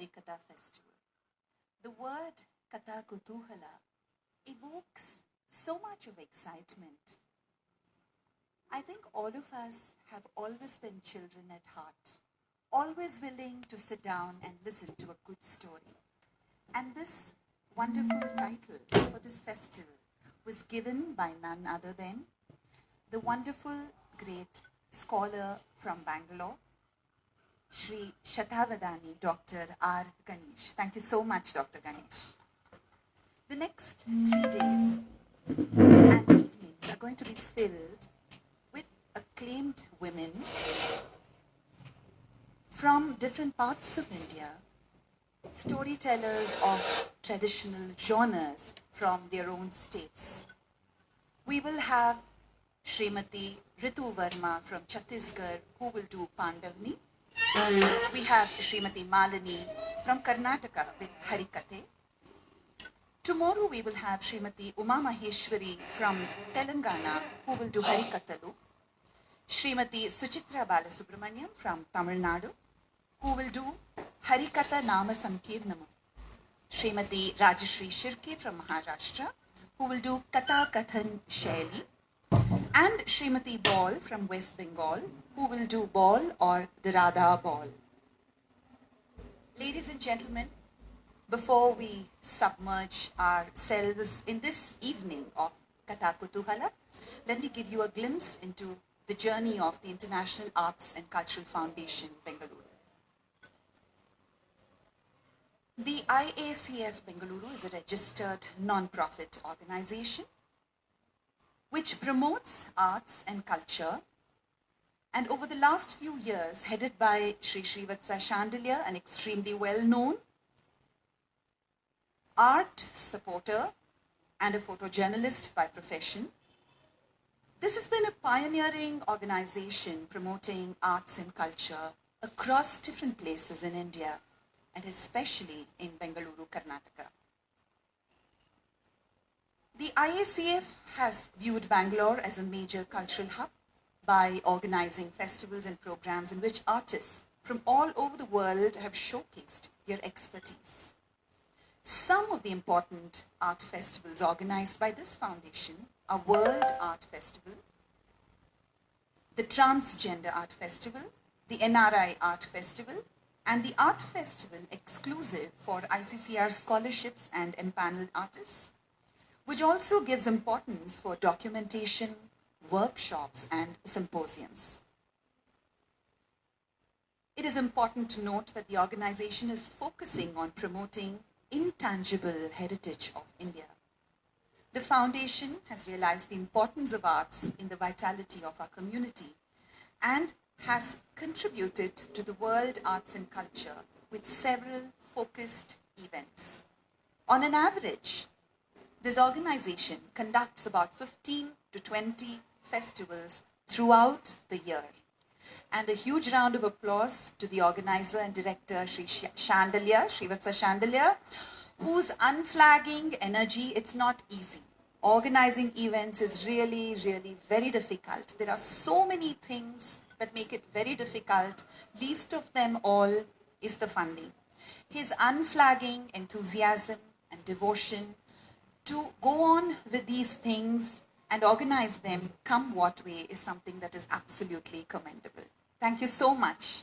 Harikatha Festival. The word Katha Kutuhala evokes so much of excitement. I think all of us have always been children at heart, always willing to sit down and listen to a good story. And this wonderful title for this festival was given by none other than the wonderful, great scholar from Bangalore, Shri Shatavadani Dr. R. Ganesh. Thank you so much, Dr. Ganesh. The next 3 days and evenings are going to be filled with acclaimed women from different parts of India, storytellers of traditional genres from their own states. We will have Srimati Ritu Verma from Chhattisgarh, who will do Pandavni. We have Srimati Malini from Karnataka with Harikathe. Tomorrow we will have Srimati Uma Maheshwari from Telangana, who will do Harikathalu. Srimati Suchitra Balasubramaniam from Tamil Nadu, who will do Harikatha Nama Sankirnam. Srimati Rajashri Shirke from Maharashtra, who will do Katha Kathan Shaili. And Srimati Ball from West Bengal, who will do Ball or the Radha Ball. Ladies and gentlemen, before we submerge ourselves in this evening of Katha Kutuhala, let me give you a glimpse into the journey of the International Arts and Cultural Foundation, Bengaluru. The IACF Bengaluru is a registered non-profit organization which promotes arts and culture, and over the last few years, headed by Sri Srivatsa Chandelier, an extremely well-known art supporter and a photojournalist by profession. This has been a pioneering organization promoting arts and culture across different places in India, and especially in Bengaluru, Karnataka. The IACF has viewed Bangalore as a major cultural hub by organizing festivals and programs in which artists from all over the world have showcased their expertise. Some of the important art festivals organized by this foundation are World Art Festival, the Transgender Art Festival, the NRI Art Festival, and the Art Festival exclusive for ICCR scholarships and empaneled artists, which also gives importance for documentation, workshops, and symposiums. It is important to note that the organization is focusing on promoting intangible heritage of India. The foundation has realized the importance of arts in the vitality of our community and has contributed to the world arts and culture with several focused events. On an average, this organization conducts about 15 to 20 festivals throughout the year. And a huge round of applause to the organizer and director, Sri Chandelier, Srivatsa Chandelier, whose unflagging energy, it's not easy. Organizing events is really, really very difficult. There are so many things that make it very difficult. Least of them all is the funding. His unflagging enthusiasm and devotion to go on with these things and organize them come what way is something that is absolutely commendable. Thank you so much.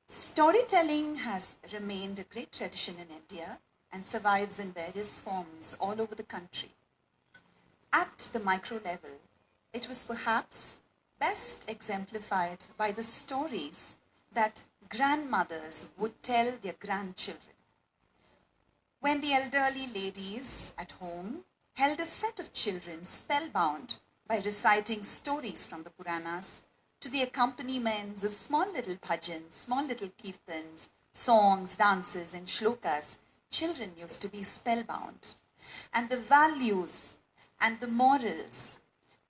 Storytelling has remained a great tradition in India and survives in various forms all over the country. At the micro level, it was perhaps best exemplified by the stories that grandmothers would tell their grandchildren. When the elderly ladies at home held a set of children spellbound by reciting stories from the Puranas to the accompaniments of small little bhajans, small little kirtans, songs, dances, and shlokas, children used to be spellbound. And the values and the morals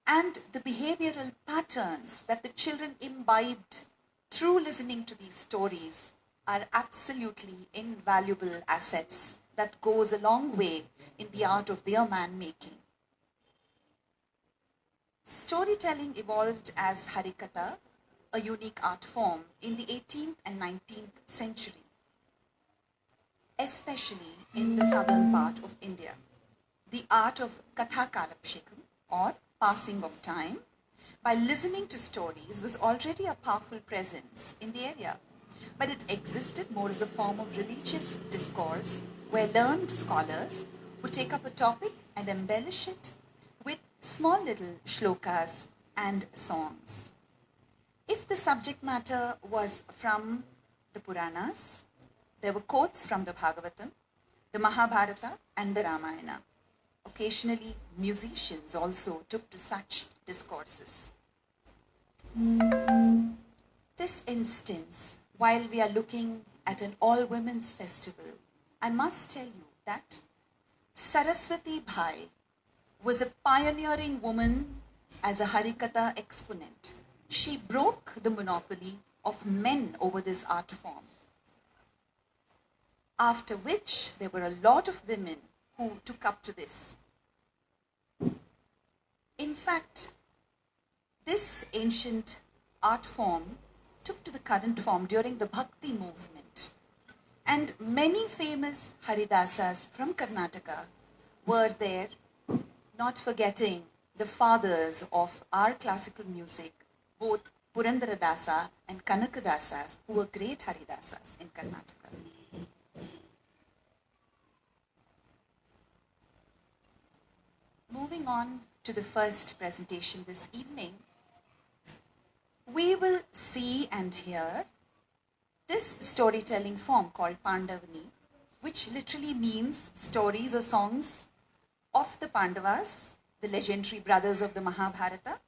and the behavioral patterns that the children imbibed through listening to these stories are absolutely invaluable assets that goes a long way in the art of their man making. Storytelling evolved as Harikatha, a unique art form in the 18th and 19th century, especially in the southern part of India. The art of Katha Kalapshekam, or passing of time, by listening to stories was already a powerful presence in the area, but it existed more as a form of religious discourse where learned scholars would take up a topic and embellish it with small little shlokas and songs. If the subject matter was from the Puranas, there were quotes from the Bhagavatam, the Mahabharata, and the Ramayana. Occasionally, musicians also took to such discourses. This instance, while we are looking at an all-women's festival, I must tell you that Saraswati Bhai was a pioneering woman as a Harikatha exponent. She broke the monopoly of men over this art form. After which, there were a lot of women who took up to this. In fact, this ancient art form took to the current form during the Bhakti movement. And many famous Haridasas from Karnataka were there, not forgetting the fathers of our classical music, both Purandaradasa and Kanakadasas, who were great Haridasas in Karnataka. Moving on to the first presentation this evening, we will see and hear this storytelling form called Pandavani, which literally means stories or songs of the Pandavas, the legendary brothers of the Mahabharata.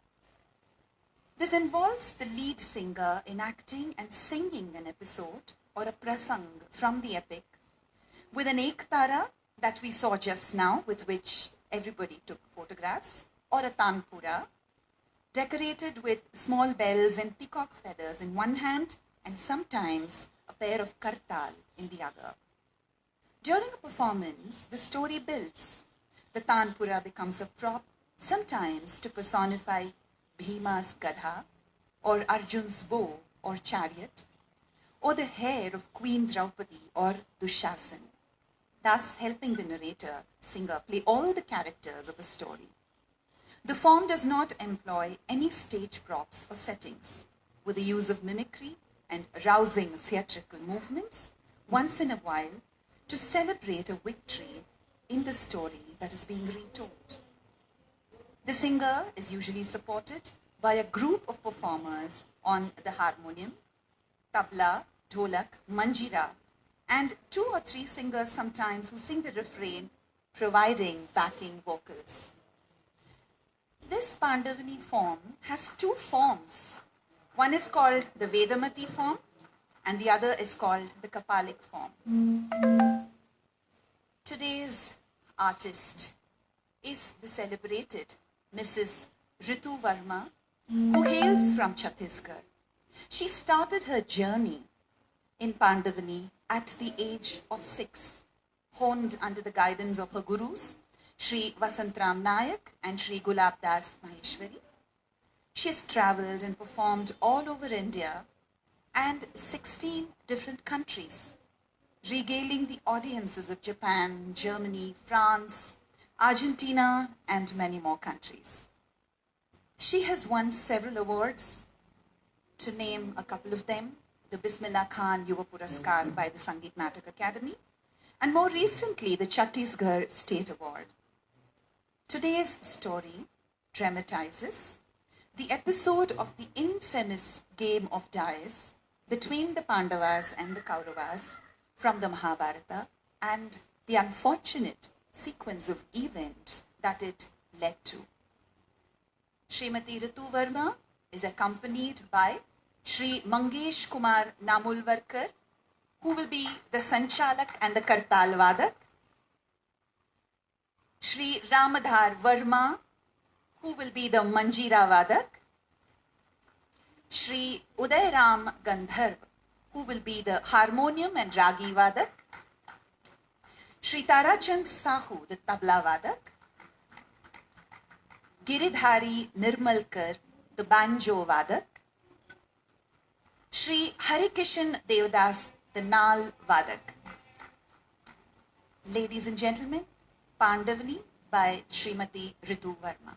This involves the lead singer enacting and singing an episode or a prasang from the epic with an ektara that we saw just now, with which everybody took photographs, or a tanpura, decorated with small bells and peacock feathers in one hand and sometimes a pair of kartal in the other. During a performance, the story builds. The tanpura becomes a prop, sometimes to personify Bhima's Gadha, or Arjun's bow or chariot, or the hair of Queen Draupadi or Dushasan, thus helping the narrator, singer, play all the characters of a story. The form does not employ any stage props or settings, with the use of mimicry and rousing theatrical movements once in a while to celebrate a victory in the story that is being retold. The singer is usually supported by a group of performers on the harmonium, tabla, dholak, manjira, and 2 or 3 singers sometimes who sing the refrain, providing backing vocals. This Pandavani form has 2 forms. One is called the Vedamati form and the other is called the Kapalik form. Today's artist is the celebrated Mrs. Ritu Verma, who hails from Chhattisgarh. She started her journey in Pandavani at the age of 6, honed under the guidance of her gurus, Sri Vasantram Nayak and Sri Gulabdas Maheshwari. She has traveled and performed all over India and 16 different countries, regaling the audiences of Japan, Germany, France, Argentina, and many more countries. She has won several awards, to name a couple of them: the Bismillah Khan Yuva Puraskar by the Sangeet Natak Academy, and more recently the Chhattisgarh State Award. Today's story dramatizes the episode of the infamous game of dice between the Pandavas and the Kauravas from the Mahabharata and the unfortunate sequence of events that it led to. Srimati Ritu Verma is accompanied by Sri Mangesh Kumar Namulvarkar, who will be the Sanchalak and the Kartal Vadak, Sri Ramadhar Verma, who will be the Manjira Vadak, Sri Uday Ram Gandharv, who will be the Harmonium and Ragi Vadak, Sri Tarachand Sahu, the Tabla Vadak, Giridhari Nirmalkar, the banjo vadak, Shri Harikishan Devdas, the Nal Vadak. Ladies and gentlemen, Pandavani by Srimati Ritu Verma.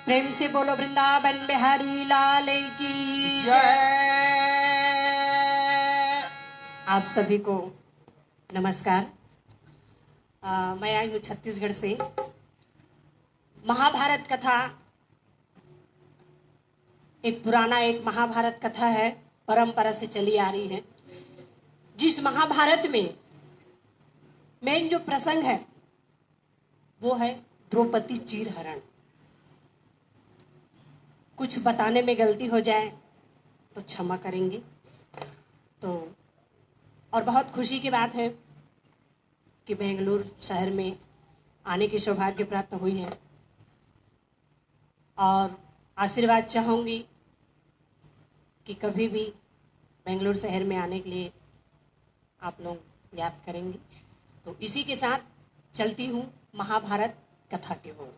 प्रेम से बोलो वृंदावन बिहारी लाल की जय। आप सभी को नमस्कार। मैं आई हूँ छत्तीसगढ़ से। महाभारत कथा एक पुराना महाभारत कथा है, परंपरा से चली आ रही है। जिस महाभारत में मेन जो प्रसंग है वो है द्रौपदी चीरहरण। कुछ बताने में गलती हो जाए तो क्षमा करेंगे। तो और बहुत खुशी की बात है कि बेंगलुरु शहर में आने की सौभाग्य प्राप्त हुई है और आशीर्वाद चाहूँगी कि कभी भी बेंगलुरु शहर में आने के लिए आप लोग याद करेंगे। तो इसी के साथ चलती हूँ महाभारत कथा के ओर।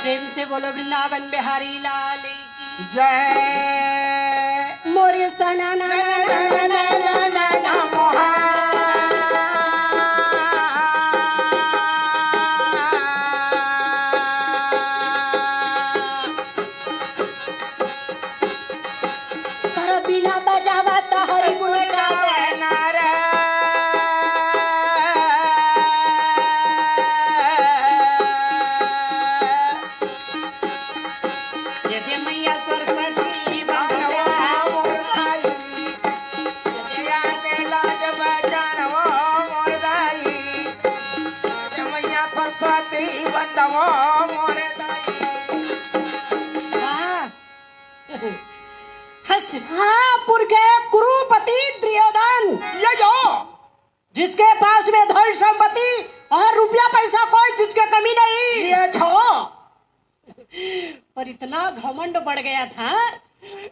प्रेम से बोलो वृंदावन बिहारी लाल की जय। मोरे सना ना ना ना ना ना ना ना मोहा पर बिना बजावा तो हरि गुण गावे ना रे। हस्तिनापुर के कुरुपति दुर्योधन ये जो जिसके पास में धन संपत्ति और रुपया पैसा कोई चीज की कमी नहीं ये छो। पर इतना घमंड बढ़ गया था,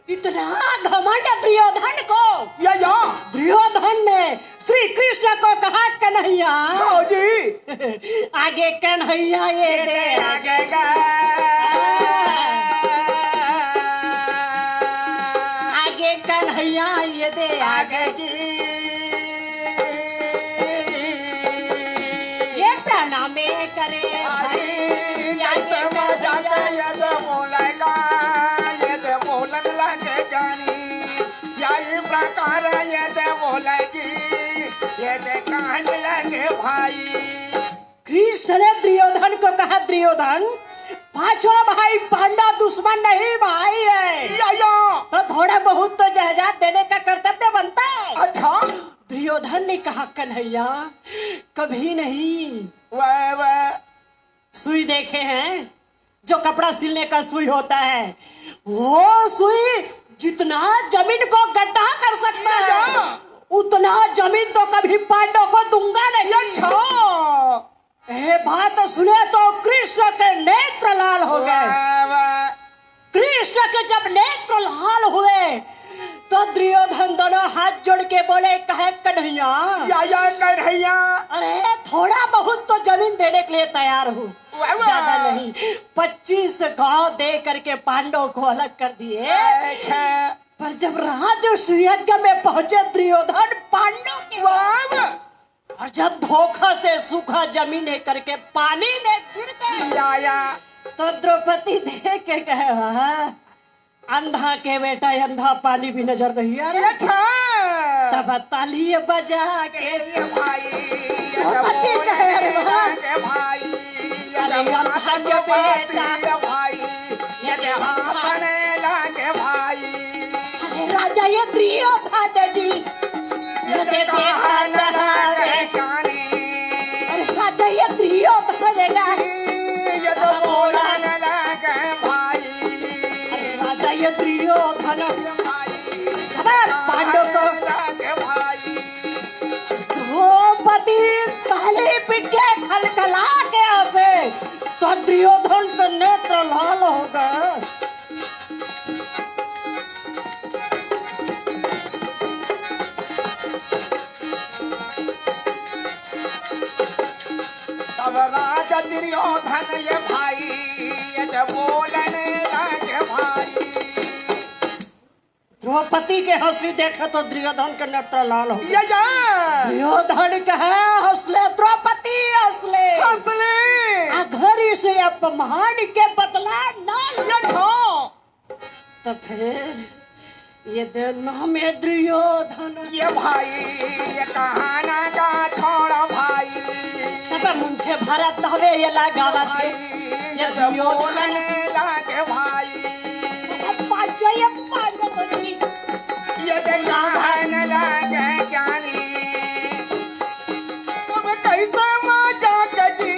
इतना घमंड दुर्योधन को ये जो दुर्योधन ने श्री कृष्ण को कहा कन्हैया जी आगे कन्हैया ये दे आगे कन्हैया ये दे आगे जी ये प्रणाम करे भाई। ये ते बोला जी ये ते कहने लगे भाई कृष्ण ने दुर्योधन को कहा, दुर्योधन पांचों भाई पांडव दुश्मन नहीं भाई है, या तो थोड़ा बहुत तो जहाज देने का कर्तव्य बनता है। अच्छा दुर्योधन ने कहा, कन्हैया कभी नहीं। वह सुई देखे हैं, जो कपड़ा सिलने का सुई होता है, वो सुई जितना जमीन को गड्ढा कर सकता है उतना जमीन तो कभी पांडव को दूंगा नहीं। अच्छा ये बात सुने तो कृष्ण के नेत्र लाल हो गए। कृष्ण के जब नेत्र लाल हुए तो दुर्योधन दोनों हाथ जोड़ के बोले, कहे कन्हैया या कन्हैया अरे थोड़ा बहुत तो जमीन देने के लिए तैयार हूँ, ज्यादा नहीं। 25 गांव दे करके पांडव को अलग कर दिए। अच्छा पर जब राजस्व यज्ञ में पहुंचे दुर्योधन पांडव के और जब धोखा से सूखा जमीन करके पानी में गिर गए या तो द्रौपदी देख के कहे, वाह, अंधा के बेटा अंधा पानी भी नजर नहीं आ रहा। अच्छा तब ताली बजा के ये भाई द्रौपदी कहे, अरे वाह, ये भाई अरे अंधा के बेटा, ये भाई ये हाथने लगे भाई अरे राजा ये दुर्योधन जी, ये देखा लगे जाने अरे राजा ये दुर्योधन ये तो बोलने लगे भाई अरे राजा ये दुर्योधन भाई खबर पांडव को लगे भाई द्रौपदी ताली पीट के खलखला के हंसे तो दुर्योधन के नेत्र लाल हो गए। तब राजा दुर्योधन ये भाई ये तो बोलने लगे भाई द्रौपदी के हंसी देखे तो दुर्योधन के नेत्र लाल हो गए। या दुर्योधन कहे, हौसले द्रौपदी हौसले, हंसले घड़ी से अपमान के बदला ना ये छो तो फिर ये देना में दुर्योधन ये भाई ये कहाना का छोड़ा भाई तब मुझे भारत हवे ये लगावा थे ये तो बोलने लगे भाई ये कहने लगे जानी अब कैसे मजा जी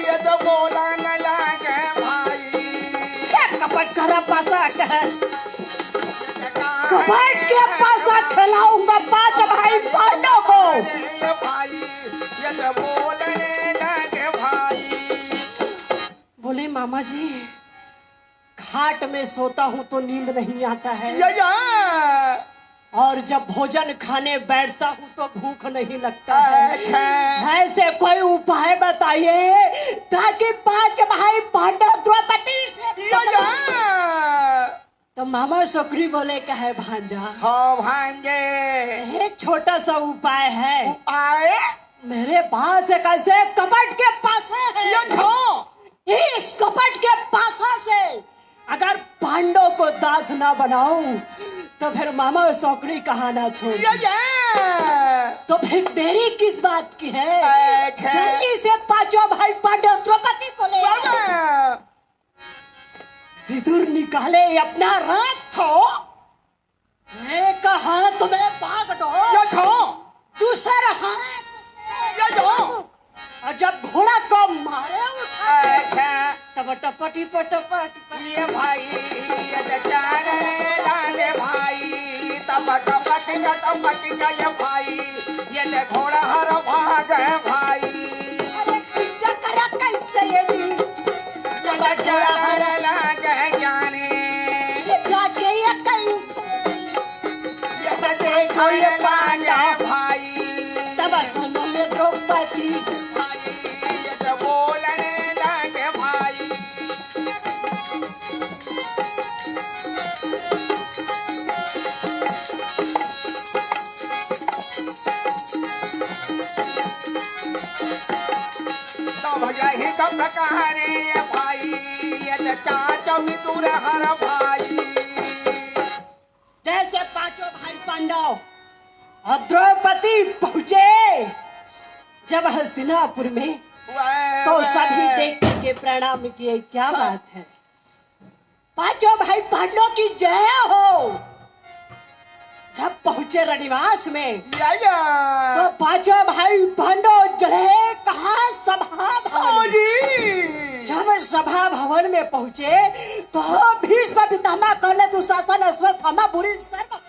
ये तो बोलने लगे भाई कपट करा पासा कहे, कपट के पासा खिलाऊंगा 5 भाई पांडव को। ये भाई ये तो बोलने लगे भाई बोले, मामा जी घाट में सोता हूँ तो नींद नहीं आता है, या और जब भोजन खाने बैठता हूँ तो भूख नहीं लगता है। अच्छा ऐसे कोई उपाय बताइए ताकि 5 भाई पांडव द्रौपदी से तो मामा शुक्री बोले, कहे भांजा हाँ भांजे एक छोटा सा उपाय है, आए मेरे पास एक ऐसे कपट के पासा ये है, छो इस कपट के पासा से अगर पांडव को दास ना बनाऊं तो फिर मामा शुक्री कहाना छोड़। तो फिर देरी किस बात की है, अच्छा। जल्दी से 5 भाई पांडव द्रौपदी को ले आओ। विदुर निकाले अपना रथ हो, एक हाथ में बाग दो, ये छो दूसरा हाथ और जब घोड़ा को मारे उठा अच्छा तब टपटी पटपटी ये भाई ये चारे लाले भाई तब टपटी का ये भाई ये ले घोड़ा हर भाग है भाई अरे कृष्ण करा कैसे ये भी ये चारे लागे जाने ये जाके ये कैसे ये देखो ये लागे भाई तब सुनो ये द्रौपदी ये तो बोलने लगे भाई तो भैया ही कब कहारे ये भाई ये तो चाचा मितुर हर भाई जैसे 5 भाई पांडव और द्रौपदी पहुंचे जब हस्तिनापुर में, तो सभी देख के प्रणाम किए। क्या बात है, पांचों भाई पांडवों की जय हो। जब पहुंचे रनिवास में, तो पांचों भाई पांडव चले कहा सभा भवन। जब सभा भवन में पहुंचे तो भीष्म पितामह कर्ण दुशासन अश्वत्थामा बुरी सर्व।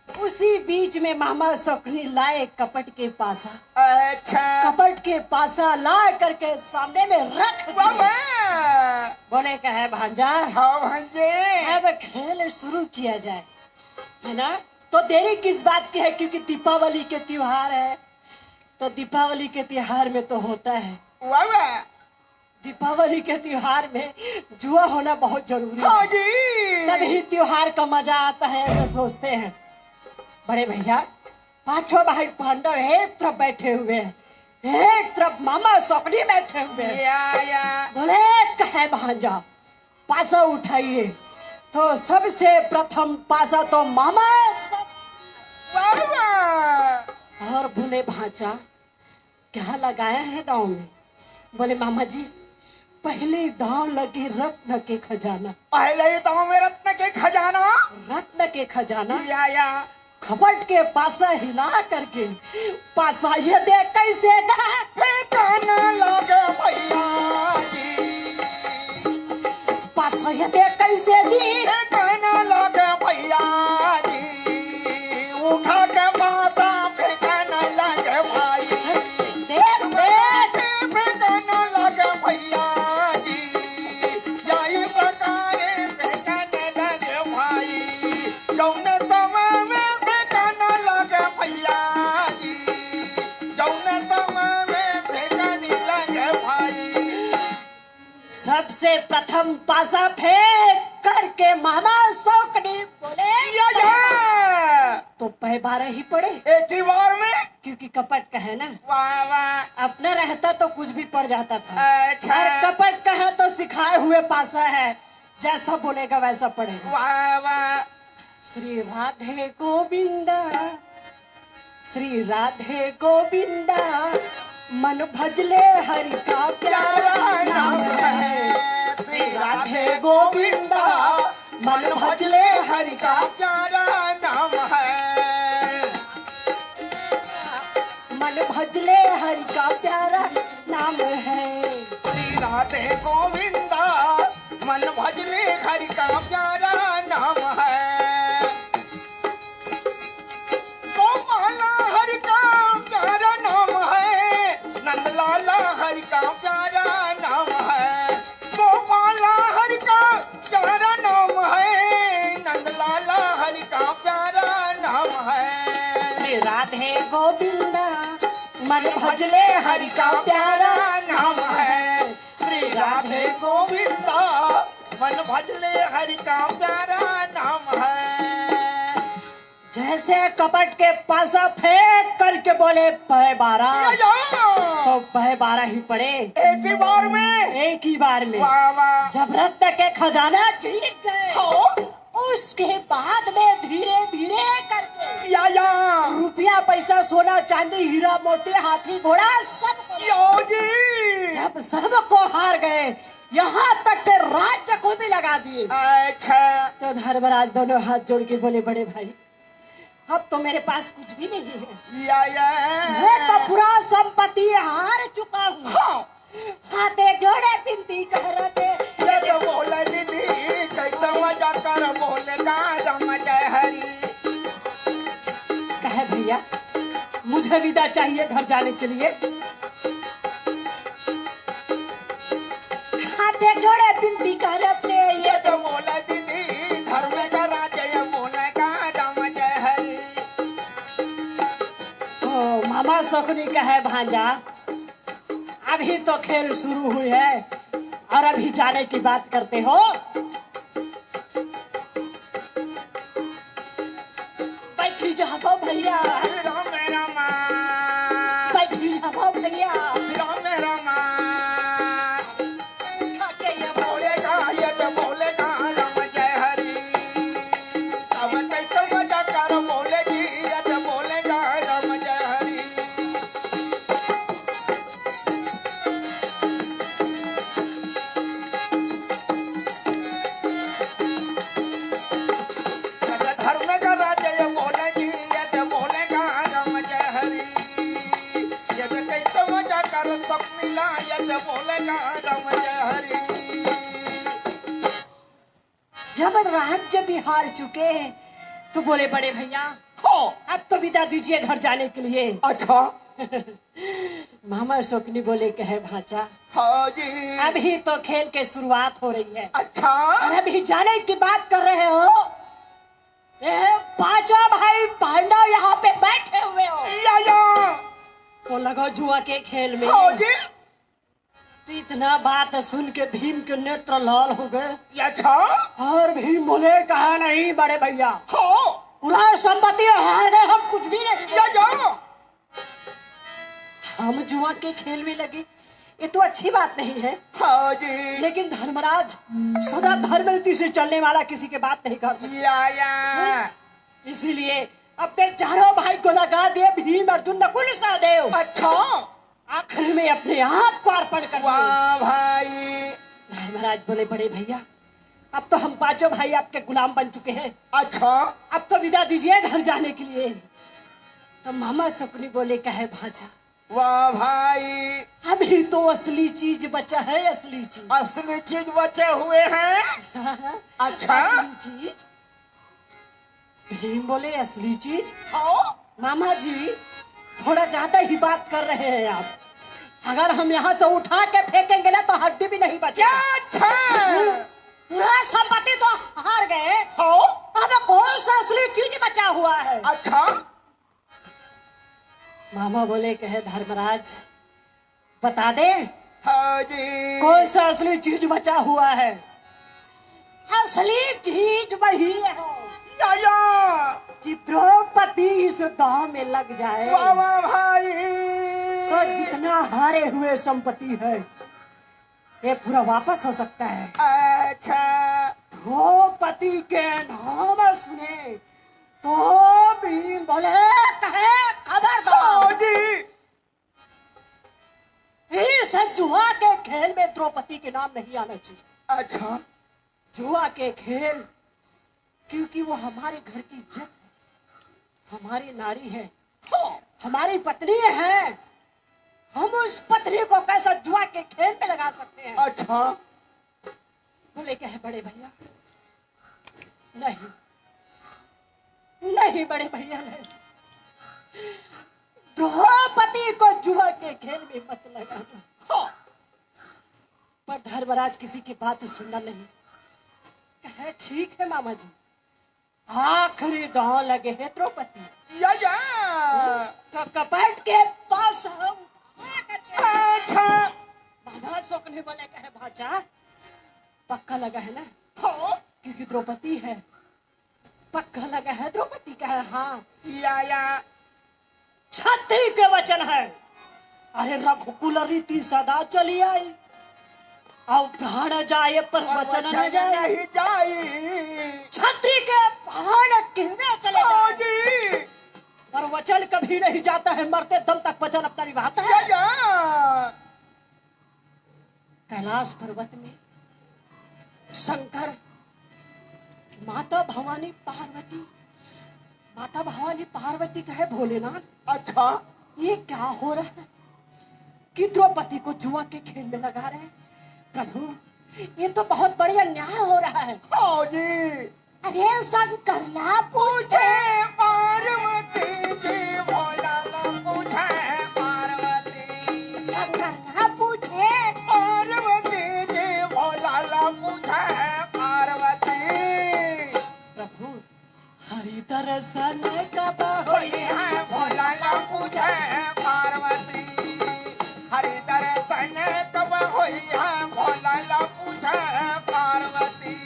उसी बीच में मामा शकुनी लाए कपट के पासा। अच्छा, कपट के पासा ला करके सामने में रख दिया। बोले कहे भांजा, हाँ भांजे, अब खेल शुरू किया जाए, है ना। तो देरी किस बात की है, क्योंकि दीपावली के त्योहार है। तो दीपावली के त्योहार में तो होता है, दीपावली के त्योहार में जुआ होना बहुत जरूरी हाँ है, जी। तभी त्योहार का मजा आता है, ऐसा सोचते हैं। बड़े भैया पांचों भाई पांडव एक तरफ बैठे हुए हैं, एक तरफ मामा शकुनी बैठे हुए हैं। बोले कहे भांजा पासा उठाइए। तो सबसे प्रथम पासा तो मामा और बोले भांजा क्या लगाया है दांव में। बोले मामा जी पहले दांव लगे रत्न के खजाना। पहले दांव में रत्न के खजाना, रत्न के खजाना। या खपट के पासा हिला करके पासा ये दे कैसे फेंकने लगे भैया जी, पासा ये दे कैसे जी फेंकने लगे भैया जी, उठा के पासा फेंकने लगे भाई। देख देख फेंकने लगे भैया जी, यही प्रकार फेंकने लगे भाई। जौने समय में फेंकने लगे भैया जी, जौने समय में फेंकने लगे भाई। सबसे प्रथम पासा फेंक करके मामा शकुनी बोले या तो पै 12 ही पड़े, एक ही बार में। क्योंकि कपट का है ना, वाह वाह, अपना रहता तो कुछ भी पड़ जाता था। अच्छा, और कपट का है तो सिखाए हुए पासा है, जैसा बोलेगा वैसा पड़ेगा। वाह वाह, श्री राधे गोविंदा, श्री राधे गोविंदा, मन भजले हरि का प्यारा नाम है। श्री राधे गोविंदा, मन भजले हरि का प्यारा नाम है। मन भजले हरि का प्यारा नाम है। श्री राधे गोविंदा, मन भजले हरि का प्यारा नाम है। गोपाला हरि का प्यारा नाम है, नंदलाला हरि का प्यारा नाम है। गोपाला हरि का प्यारा नाम है, नंदलाला हरि का प्यारा नाम है। श्री राधे गोविंदा, मन भजले हरि का प्यारा नाम है। श्री राधे गोविंदा, मन भजले हरि का प्यारा नाम है। जैसे कपट के पासा फेंक करके बोले पै 12, तो पै 12 ही पड़े एक ही बार में, एक ही बार में। वाह वाह, जब रत्न के खजाना जीत गए, उसके बाद में धीरे धीरे करके या रुपया पैसा सोना चांदी हीरा मोती हाथी घोड़ा सब जी, जब सबको हार गए, यहाँ तक के राज्य को भी लगा दिए। अच्छा, तो धर्मराज दोनों हाथ जोड़ के बोले बड़े भाई अब तो मेरे पास कुछ भी नहीं है, या मैं तो पूरा संपत्ति हार चुका हूँ। हाथे जोड़े बिनती कर रहे थे। ये तो बोले दीदी कैसे मजा कर बोले राम जय हरि। कहे भैया मुझे विदा चाहिए घर जाने के लिए। हाथे जोड़े बिनती कर रहे थे। ये तो बोले दीदी धर्म का राजा बोले राम जय हरि। ओ मामा शकुनी कहे भांजा अभी तो खेल शुरू हुई है और अभी जाने की बात करते हो। बैठी जाओ भैया, राम रामा, बैठी जाओ भैया। राम रामा, आके ये बोलेगा ये तो बोलेगा राम जय हरि। अब कैसे मजा कर बोले पाप मिलायत बोलेगा राम जय हरि। जब राज्य भी हार चुके हैं तो बोले बड़े भैया हो अब तो विदा दीजिए घर जाने के लिए। अच्छा मामा शोकनी बोले कहे भांचा हाँ जी अभी तो खेल के शुरुआत हो रही है अच्छा और अभी जाने की बात कर रहे हो। ये पांचों भाई पांडव यहाँ पे बैठे हुए हो या तो लगो जुआ के खेल में। हाँ जी तो इतना बात सुन के भीम के नेत्र लाल हो गए अच्छा और भीम बोले कहा नहीं बड़े भैया हो पूरा संपत्ति हार गए हम कुछ भी नहीं या हम जुआ के खेल में लगे ये तो अच्छी बात नहीं है हाँ जी लेकिन धर्मराज सदा धर्म रीति से चलने वाला किसी के बात नहीं कर सकता या इसीलिए अपने चारों भाई को लगा दिए भीम अर्जुन नकुल सहदेव अच्छा आखिर में अपने आप को अर्पण कर दिए। वाह भाई धर्मराज बोले बड़े भैया अब तो हम पांचों भाई आपके गुलाम बन चुके हैं अच्छा अब तो विदा दीजिए घर जाने के लिए। तो मामा शकुनी बोले कहे भांजा वाह भाई अभी तो असली चीज बचा है असली चीज असली चीज बचे हुए हैं अच्छा असली चीज। भीम बोले असली चीज हो मामा जी थोड़ा ज्यादा ही बात कर रहे हैं आप। अगर हम यहाँ से उठा के फेंकेंगे ना तो हड्डी भी नहीं बचेगी। अच्छा पूरा संपत्ति तो हार गए हो अब कौन सा असली चीज बचा हुआ है। अच्छा मामा बोले कहे धर्मराज बता दे हाँ जी कौन सा असली चीज बचा हुआ है। असली चीज वही है या कि द्रौपदी इस दांव में लग जाए वाह वाह भाई तो जितना हारे हुए संपत्ति है ये पूरा वापस हो सकता है। अच्छा द्रौपदी के नाम सुने तो भीम बोले कहे हाँ खबरदार जी इस जुआ के खेल में द्रौपदी के नाम नहीं आना चाहिए। अच्छा जुआ के खेल क्योंकि वो हमारे घर की इज्जत है हमारी नारी है हमारी पत्नी है हम उस पत्नी को कैसा जुआ के खेल में लगा सकते हैं। अच्छा बोले क्या है बड़े भैया नहीं नहीं बड़े भैया नहीं द्रौपदी को जुआ के खेल में मत लगाना। पर धर्मराज किसी की बात सुनना नहीं कहे ठीक है मामा जी आखिरी दांव लगे है द्रौपदी या तो कपट के पास हम अच्छा मामा शोकनी बोले कहे भाचा पक्का लगा है ना हो क्योंकि द्रौपदी है पक्का लगा है द्रौपदी का है। हाँ या छत्री के वचन है अरे रघुकुल रीति सदा चली आई अब प्राण जाए पर वचन न जाए नहीं जाई छत्री के प्राण कहने चले हाँ जाए जी पर वचन कभी नहीं जाता है मरते दम तक वचन अपना निभाता है। या कैलाश पर्वत में शंकर माता भवानी पार्वती कहे भोलेनाथ अच्छा ये क्या हो रहा है कि द्रौपदी को जुआ के खेल में लगा रहे हैं। प्रभु ये तो बहुत बड़ी अन्याय हो रहा है। हाँ जी अरे शंकर ना पूछे पार्वती जी भोला ना पूछे पार्वती शंकर ना पूछे पार्वती जी भोला ना पूछे पार्वती प्रभु हरि दर्शन कब होई है भोला ना पूछे पार्वती हरि दर्शन कब होई है भोला ना पूछे पार्वती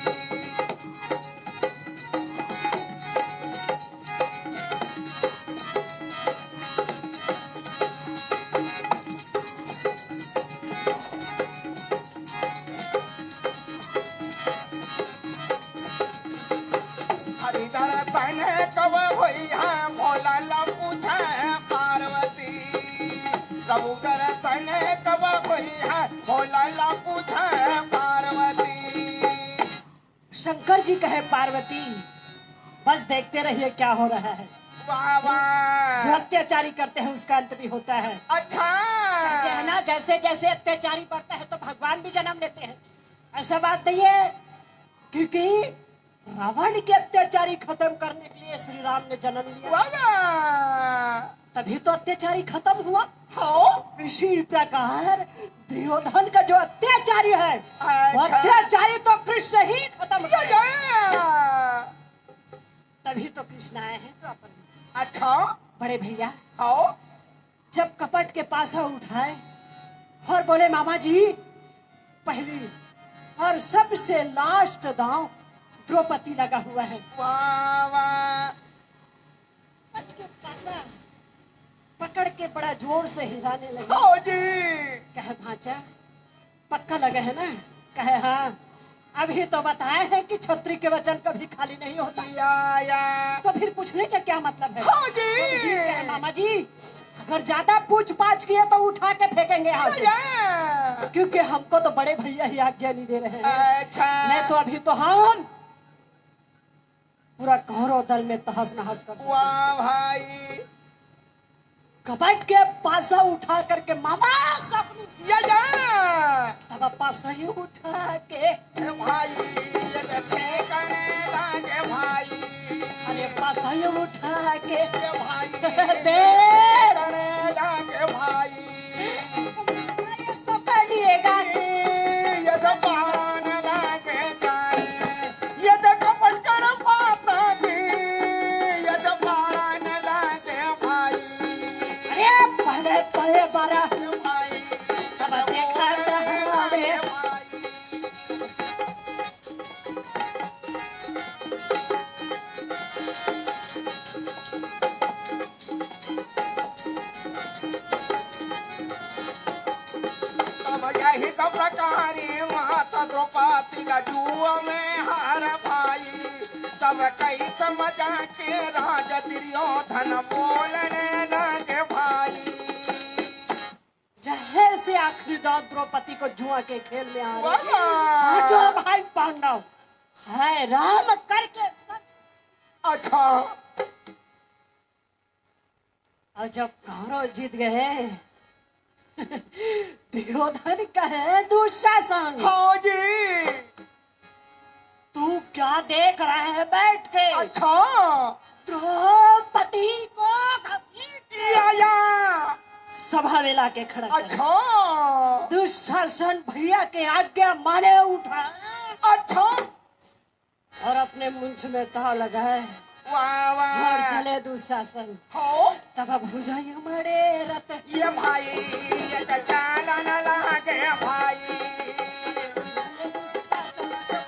हरि दर्शन कब होई है भोला ना पूछे पार्वती प्रभु दर्शन कब होई है भोला ना पूछे पार्वती शंकर जी कहे पार्वती बस देखते रहिए क्या हो रहा है। वाह वाह। जो अत्याचारी करते हैं उसका अंत भी होता है। अच्छा कहते हैं ना, जैसे जैसे अत्याचारी बढ़ता है तो भगवान भी जन्म लेते हैं। ऐसा बात नहीं है, क्योंकि रावण के अत्याचारी खत्म करने के लिए श्री राम ने जन्म लिया, वाह वाह। तभी तो अत्याचारी खत्म हुआ। हाँ इसी प्रकार दुर्योधन का जो अत्याचारी है, वो अच्छा। अत्याचारी तो कृष्ण ही खत्म या, किया। या। तभी तो कृष्ण आए हैं तो अपन। अच्छा बड़े भैया हाँ जब कपट के पासा उठाए और बोले मामा जी, पहली और सबसे लास्ट दांव द्रौपदी लगा हुआ है। वाह वाह। कपट के पासा पकड़ के बड़ा जोर से हिलाने लगे। हाँ जी। कहे भांचा पक्का लगे है ना? कहे हाँ, अभी तो बताए हैं कि छत्री के वचन कभी खाली नहीं होता। या। तो फिर पूछने का क्या मतलब है? हाँ जी। कहे मामा जी, अगर ज्यादा पूछ पाछ किए तो उठा के फेंकेंगे यहाँ से, या। क्योंकि हमको तो बड़े भैया ही आज्ञा नहीं दे रहे हैं। अच्छा नहीं तो अभी तो हम पूरा कौरव दल में तहस नहस कर सकते। वाह भाई। कपट के पासा उठा करके मामा सब या, या। तब पासा ही उठा के भाई ये फेंकने लगे भाई। अरे पासा ही उठा के ये भाई दे फेंकने लगे भाई। तो करिएगा। ये तो पान लगे जाए, ये तो कपट कर पाता भी, ये तो पान लगे भाई। अरे पहले पहले बारा भाई सब देखा हमारे अब यही तो प्रकारी माता द्रौपदी का जुआ में हार भाई। सब कई समझा के राजा दुर्योधन बोलने लगे भाई। जहे से आखिरी दांव द्रौपदी को जुआ के खेल में आ रहे वाह। पांचों भाई पांडव है राम करके सच। अच्छा और जब कौरव जीत गए दुर्योधन कहे दुशासन, हाँ जी। तू क्या देख रहे हैं बैठ के? अच्छा द्रौपदी को घसीट या। सभा में लाके खड़ा कर। अच्छा दुशासन भैया के आज्ञा माने उठा अच्छा। और अपने मुंछ में ताव लगाए वाह और वाह। चले दुशासन। हो तब भुजाई हमारे रथ ये भाई ये तो चालन लगे भाई।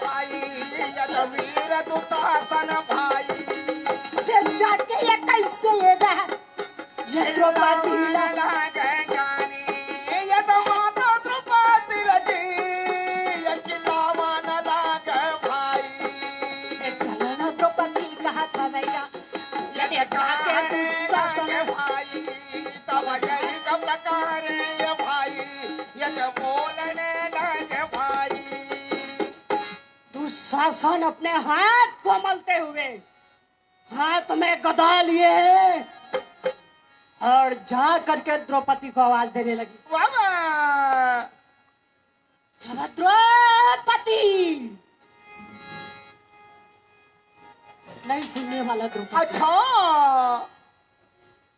भाई ये तो वीर दुशासन भाई। जाके ये कैसे ये रहा ये द्रौपदी लगे जानी, ये तो माता द्रौपदी लगी, ये चिल्लावन लगे भाई। चलना द्रौपदी कहा था भैया ये जाके दुशासन लगे भाई। तब यही का प्रकार ये भाई, ये तो बोलने लगे भाई। दुशासन अपने हाथ को मलते हुए हाथ में गदा लिए और जा करके द्रौपदी को आवाज देने लगी। वाह वाह। जब द्रौपदी नहीं सुनने वाला द्रौपदी अच्छा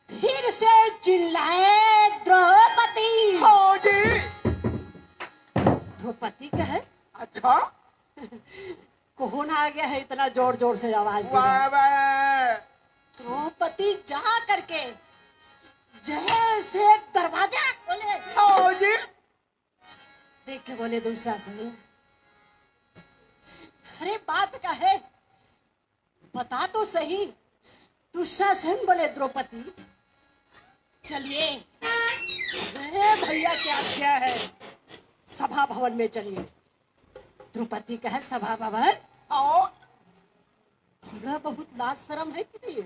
फिर से चिल्लाए द्रौपदी। हाँ जी। द्रौपदी कहे अच्छा कौन आ गया है इतना जोर जोर से आवाज दे रहा वाह है? वाह। द्रौपदी जा करके जैसे दरवाजा खोले हाँ जी। देख के बोले दुशासन, अरे बात का है बता तो सही। दुशासन बोले द्रौपदी चलिए, अरे भैया क्या क्या है, सभा भवन में चलिए। द्रौपदी कहे सभा भवन? और थोड़ा बहुत लाज शर्म है कि नहीं?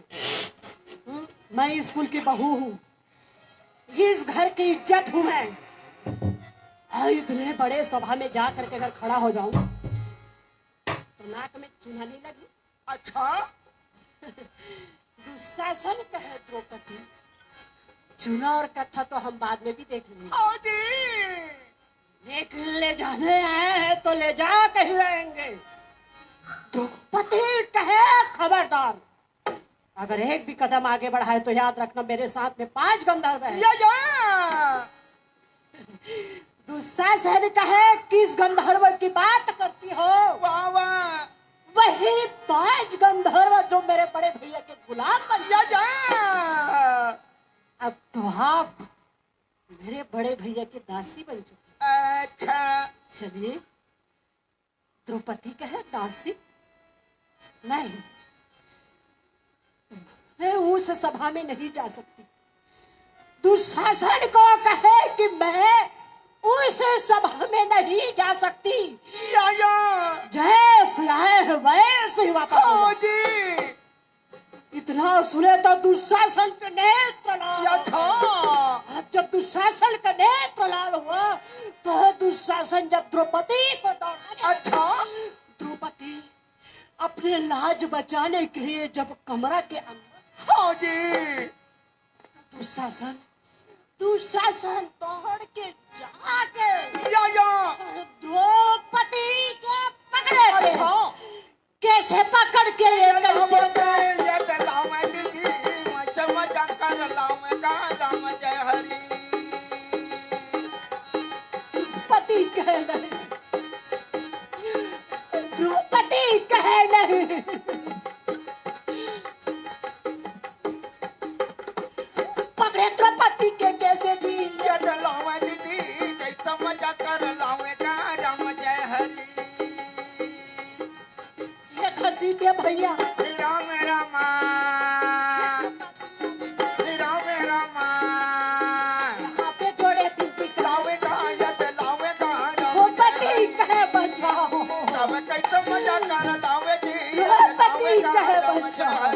मैं स्कूल की बहू हूँ, इस घर की इज्जत हूँ मैं, और इतने बड़े सभा में जा करके अगर खड़ा हो जाऊं तो नाक में चूना नहीं लगी। अच्छा दुशासन कहे द्रौपदी, चुना और कथा तो हम बाद में भी देख लेंगे, हाँ जी। लेकिन ले जाने आए हैं तो ले जा के ही रहेंगे। द्रौपदी कहे खबरदार, अगर एक भी कदम आगे बढ़ाए तो याद रखना मेरे साथ में 5 गंधर्व हैं। या दुशासन कहे किस गंधर्व की बात करती हो? वाह वाह। वही 5 गंधर्व जो मेरे बड़े भैया के गुलाम बन गए। या अब तो आप मेरे बड़े भैया की दासी बन चुकी। अच्छा। चलिए, द्रौपदी कहे दासी नहीं, मैं उस सभा में नहीं जा सकती। दुशासन को कहे कि मैं उस सभा में नहीं जा सकती। या जैसे आए हैं वैसे ही वापस हो हाँ जाओ। जी। इतना सुने तो दुशासन के नेत्र लाल। अच्छा। अब जब दुशासन का नेत्र लाल हुआ तो दुशासन जब द्रौपदी को दौड़ाने, अच्छा। द्रौपदी अपने लाज बचाने के लिए जब कमरा के अंदर, हाँ जी। दुशासन दुशासन दौड़ के जाके या द्रौपदी के पकड़े थे। अच्छा। कैसे पकड़ के पति कह नहीं, द्रौपदी कह नहीं, पकड़े द्रौपदी के कैसे दी। ये खसी दे भैया, राम रामा राम रामा यहाँ पे जोड़े बिनती कर। लावे कहाँ द्रौपदी कहे बचाओ, तब कैसे मजा कर लावे जी। द्रौपदी कहे बचाओ।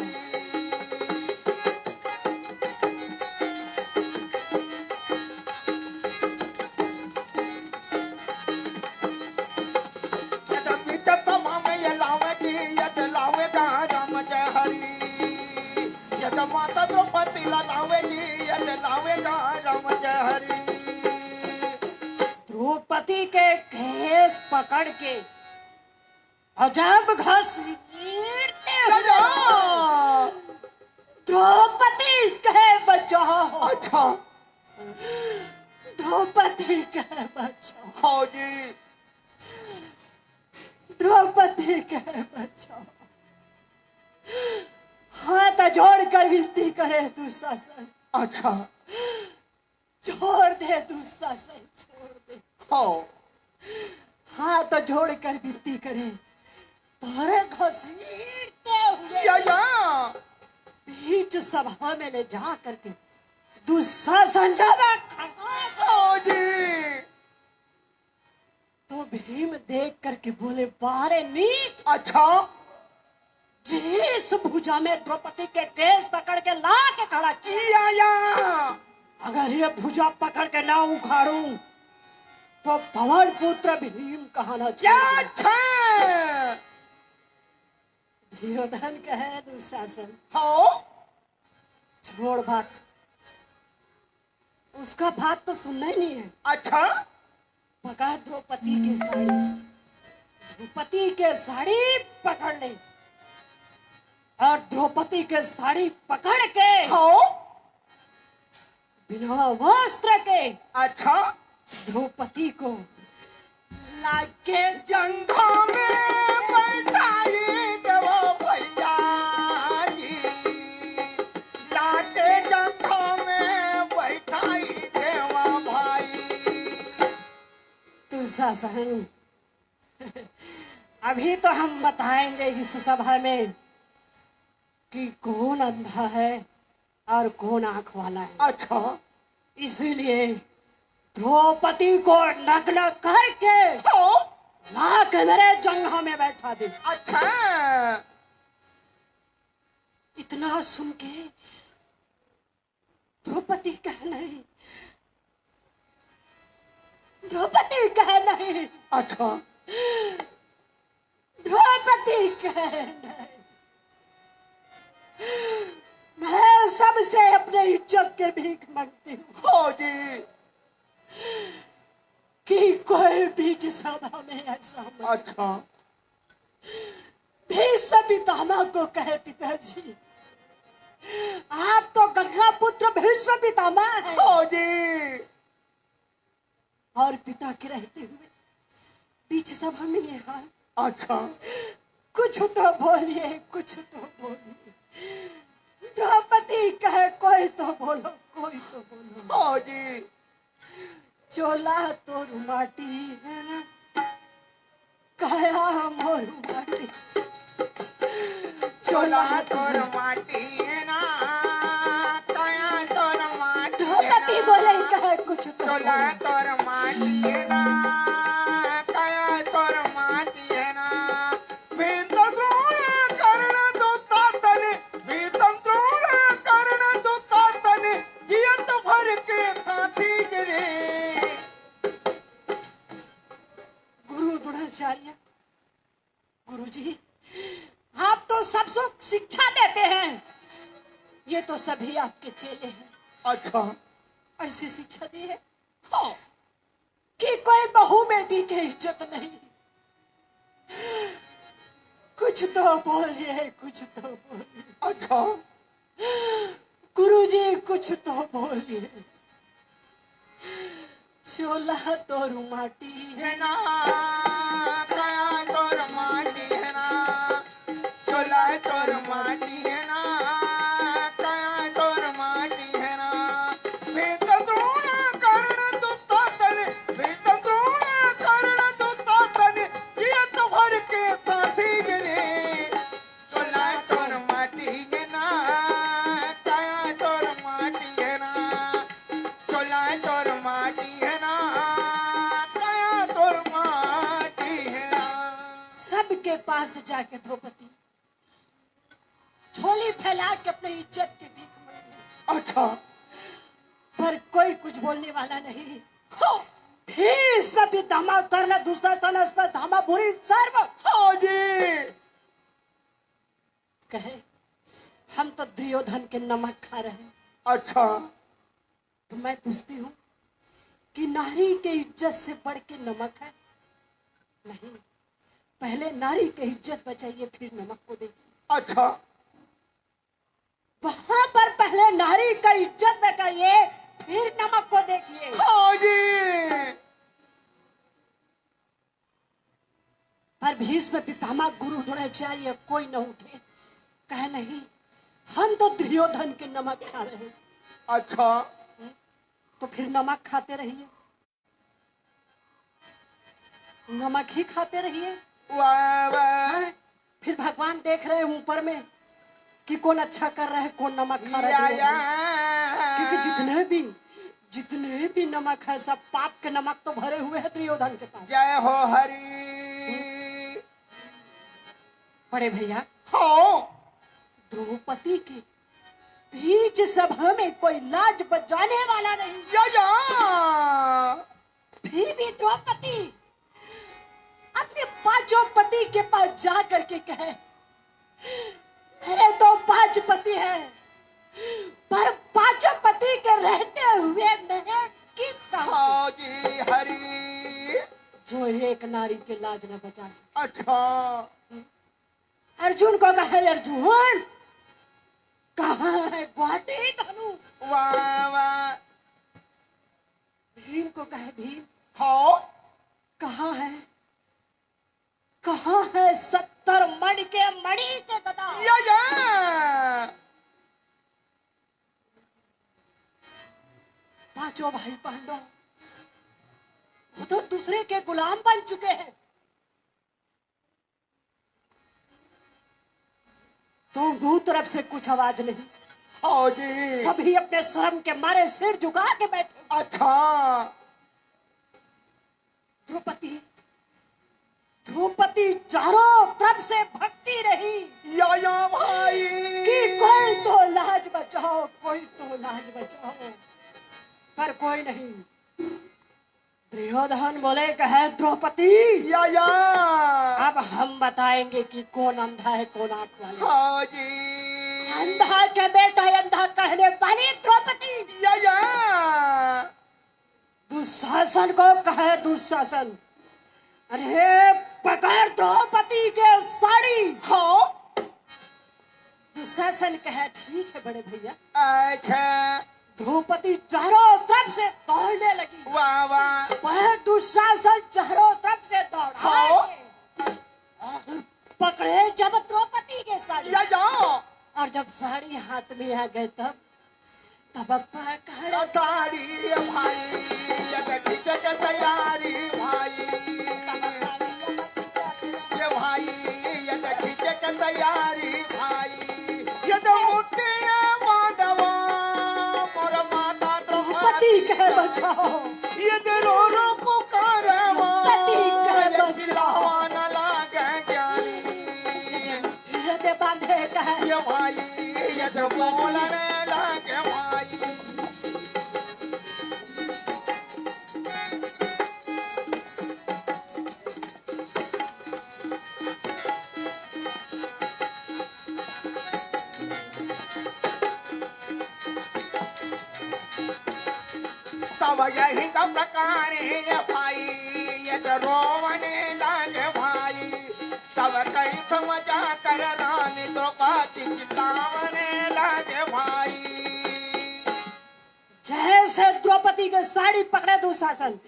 माता द्रौपदी लावे जी लावे राम जय हरि। द्रौपदी के केस पकड़ के और जब घसीटते हुए द्रौपदी कहे बचाओ। अच्छा। द्रौपदी कहे बचाओ, हाँ जी। द्रौपदी कहे बचाओ। हाथ जोड़ कर विनती करे दुशासन, अच्छा। छोड़ दे दुशासन, छोड़ दे। हाँ। हाथ जोड़ कर विनती करे, पर घसीटते हुए या बीच सभा में ले जा करके दुशासन जब खड़ा हाँ जी। तो भीम देख करके बोले, बारे नीच, अच्छा। जिस भुजा में द्रौपदी के केस पकड़ के ला के खड़ा किया, या अगर ये भुजा पकड़ के ना उखाड़ूं तो पवन पुत्र भीम कहना क्या। चाहिए। अच्छा। दुर्योधन कहे दुशासन, हाँ। छोड़ बात, उसका बात तो सुनना ही नहीं है। अच्छा। पकड़ द्रौपदी के साड़ी, द्रौपदी के साड़ी पकड़ ले और द्रौपदी के साड़ी पकड़ के हाँ। बिना वस्त्र के अच्छा। द्रौपदी को लाके जंघा में बैठाई देवो भैया जी। लाके जंघा में बैठाई देवा भाई। दुशासन, अभी तो हम बताएंगे इस सभा में कि कौन अंधा है और कौन आंख वाला है। अच्छा। इसीलिए द्रौपदी को नग्न करके हाँ। ला के मेरे जंघा में बैठा दे। अच्छा। इतना सुन के द्रौपदी कह नहीं, द्रौपदी कह नहीं, अच्छा। द्रौपदी कह नहीं, के भीख मांगती हूँ हाँ जी। कि कोई बीच सभा में ऐसा मत। अच्छा। भीष्म पितामह को कहे, पिताजी आप तो गंगा पुत्र भीष्म पितामह हैं, हाँ जी। और पिता के रहते हुए बीच सभा में ये हाल। अच्छा। कुछ तो बोलिए, कुछ तो बोलिए। द्रौपदी कहे, कोई तो बोलो, कोई तो बोलो। हाँ जी। चोला तो माटी है ना, काया मोरू माटी। चोला तोर माटी है ना, काया तोर माटी है द्रौपदी ना। बोले, कहे कुछ तो चोला बोलो। तोर माटी है ना, काया तोर माटी है ना। भीतर द्रोण कर्ण दुतातन, भीतर द्रोण कर्ण दुतातन, जियत भर के साथी गिरे। गुरु द्रोणाचार्य, गुरुजी आप तो सबको शिक्षा देते हैं, ये तो सभी आपके चेले हैं। अच्छा। ऐसी शिक्षा दी है हाँ। कि कोई बहू बेटी की इज्जत नहीं। कुछ तो बोलिए, कुछ तो बोलिए। अच्छा। गुरुजी कुछ तो बोलिए। चोला तो माटी है है ना, काया तोर माटी है ना। चोला तोर माटी है ना, काया तोर माटी है ना। भीतर द्रोण कर्ण दुतातन, भीतर द्रोण कर्ण दुतातन, जियत भर के साथी गिरे। चोला तोर माटी है ना, काया तोर माटी है ना। चोला तोर माटी है ना, काया तोर माटी है ना। सबके पास जाके द्रौपदी झोली फैला के अपनी इज्जत की भीख मांगी, अच्छा। पर कोई कुछ बोलने वाला नहीं। भीष्म पितामह कर्ण दुशासन धामा भूरि सर्व हाँ जी। कहे, हम तो दुर्योधन के नमक खा रहे हैं। अच्छा। तो मैं पूछती हूँ कि नारी के इज्जत से बढ़ के नमक है? नहीं, पहले नारी की इज्जत बचाइए, फिर नमक को देखिए। अच्छा। वहां पर पहले नारी का इज्जत बचाइए, फिर नमक को देखिए। हाँ जी। पर भीष्म पितामह गुरु द्रोणाचार्य कोई न उठे, कहे नहीं, हम तो दुर्योधन के नमक खा रहे हैं। अच्छा। तो फिर नमक खाते रहिए, नमक ही खाते रहिए। वाह वाह। फिर भगवान देख रहे हैं ऊपर में कि कौन अच्छा कर रहा है, कौन नमक खा रहा या है। क्योंकि जितने भी नमक है सब पाप के नमक तो भरे हुए हैं दुर्योधन के पास। जय हो हरि। बड़े भैया, हाँ। द्रौपदी की बीच सभा में कोई लाज बचाने वाला नहीं। या फिर भी द्रौपदी अपने पांचों पति के पास जा करके कहे, अरे तो पांच पति है, पर पांचों पति के रहते हुए मैं किस काम की? हाँ जी हरि। जो एक नारी के लाज न बचा सके। अच्छा। अर्जुन को कहे, अर्जुन कहाँ है ग्वाटी धनुष? वाह वाह। भीम को कहे, भीम हाँ। कहाँ है, कहाँ है 70 मणि के गदा? या पांचों भाई पांडव वो तो दूसरे के गुलाम बन चुके हैं, तो मुंह तरफ से कुछ आवाज नहीं। हाँ जी। सभी अपने शर्म के मारे सिर झुका के बैठे। अच्छा। द्रौपदी चारों तरफ से भक्ति रही या भाई। कि कोई तो लाज बचाओ, कोई तो लाज बचाओ, पर कोई नहीं। दुर्योधन बोले, कहे द्रौपदी या अब हम बताएंगे कि कौन अंधा है, कौन आंख वाला। हाँ जी। अंधा के बेटा अंधा कहने वाली द्रौपदी या दुशासन को कहे दुशासन। अरे पकड़ द्रौपदी के साड़ी। हाँ दुशासन कहे ठीक है बड़े भैया। अच्छा द्रौपदी चारों तरफ से दौड़ने लगी। वाह वाह वह दुशासन चारों तरफ से हाँ। दौड़ा और पकड़े जब द्रौपदी के साड़ी। या और जब साड़ी हाथ में आ गए तब पकड़ साड़ी भाई ये खींचे के तैयारी भाई ये भाई ये खींचे के तैयारी भाई ये तो मुट्ठी माधवा मोर माता द्रौपदी के बचाओ। ये तो रो पुकारे द्रौपदी के बचाओ। चिल्लावा न लागे ज्ञानी हृदय बांधे कहे ये भाई ये तो बोलने लागे भाई तब यही का प्रकार है भाई ये तो रोवने लागे भाई तब कहीं समझा कर रानी द्रौपदी चिल्लावने लागे भाई जैसे द्रौपदी के साड़ी पकड़े दुशासन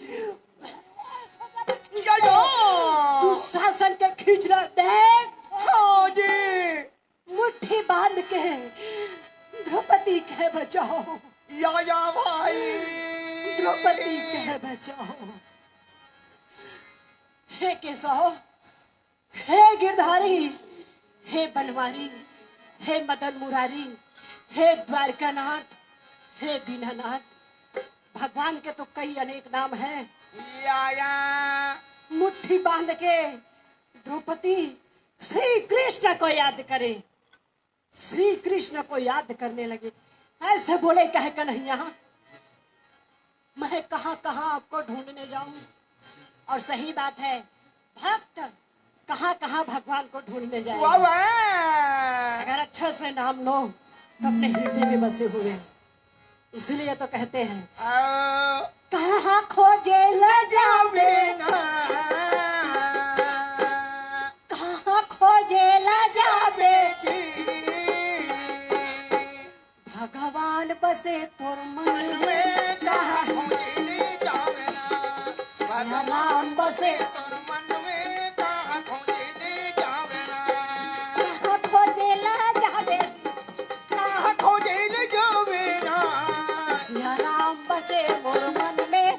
दुशासन के खींचना देख हाँ जी मुट्ठी बांध के द्रौपदी के बचाओ। या भाई द्रौपदी के बचाओ। हे केशव हे गिरधारी हे बनवारी हे मदन मुरारी हे द्वारकानाथ हे दीनानाथ भगवान के तो कई अनेक नाम हैं। या मुट्ठी बांध के द्रौपदी श्री कृष्ण को याद करे। श्री कृष्ण को याद करने लगे। ऐसे बोले कहे कन्हैया मैं कहाँ कहाँ आपको ढूंढने जाऊं। और सही बात है भक्त कहाँ कहाँ भगवान को ढूंढने जाए। वाह वाह अगर अच्छे से नाम लो तो अपने हृदय में बसे हुए हैं। इसलिए तो कहते हैं कहाँ खोजे ले जावे कहाँ खोजे ले जावे भगवान बसे तोर मन में कहाँ राम बसे खोजे ले जावे सिया राम बसे मोर मन में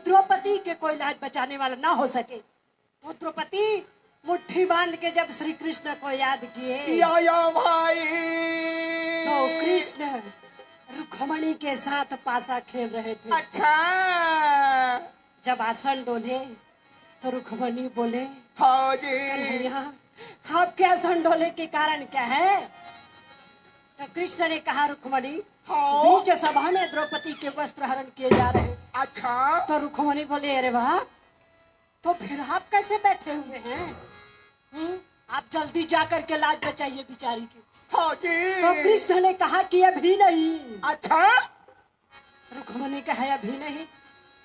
द्रौपदी के कोई लाज बचाने वाला ना हो सके तो द्रौपदी मुट्ठी बांध के जब श्री कृष्ण को याद किए या भाई तो कृष्ण रुक्मणी के साथ पासा खेल रहे थे। अच्छा जब आसन डोले तो रुक्मणी बोले हाँ जी कन्हैया आपके आसन डोले के कारण क्या है। तो कृष्ण ने कहा रुक्मणी हाँ बीच सभा में द्रौपदी के वस्त्र हरण किए जा रहे। अच्छा तो रुक्मणी बोले अरे वाह तो फिर आप कैसे बैठे हुए हैं। आप जल्दी जाकर के लाज बचाइए बिचारी की। हाँ जी तो कृष्ण ने कहा कि अभी नहीं। अच्छा रुक्मणी कहा अभी नहीं।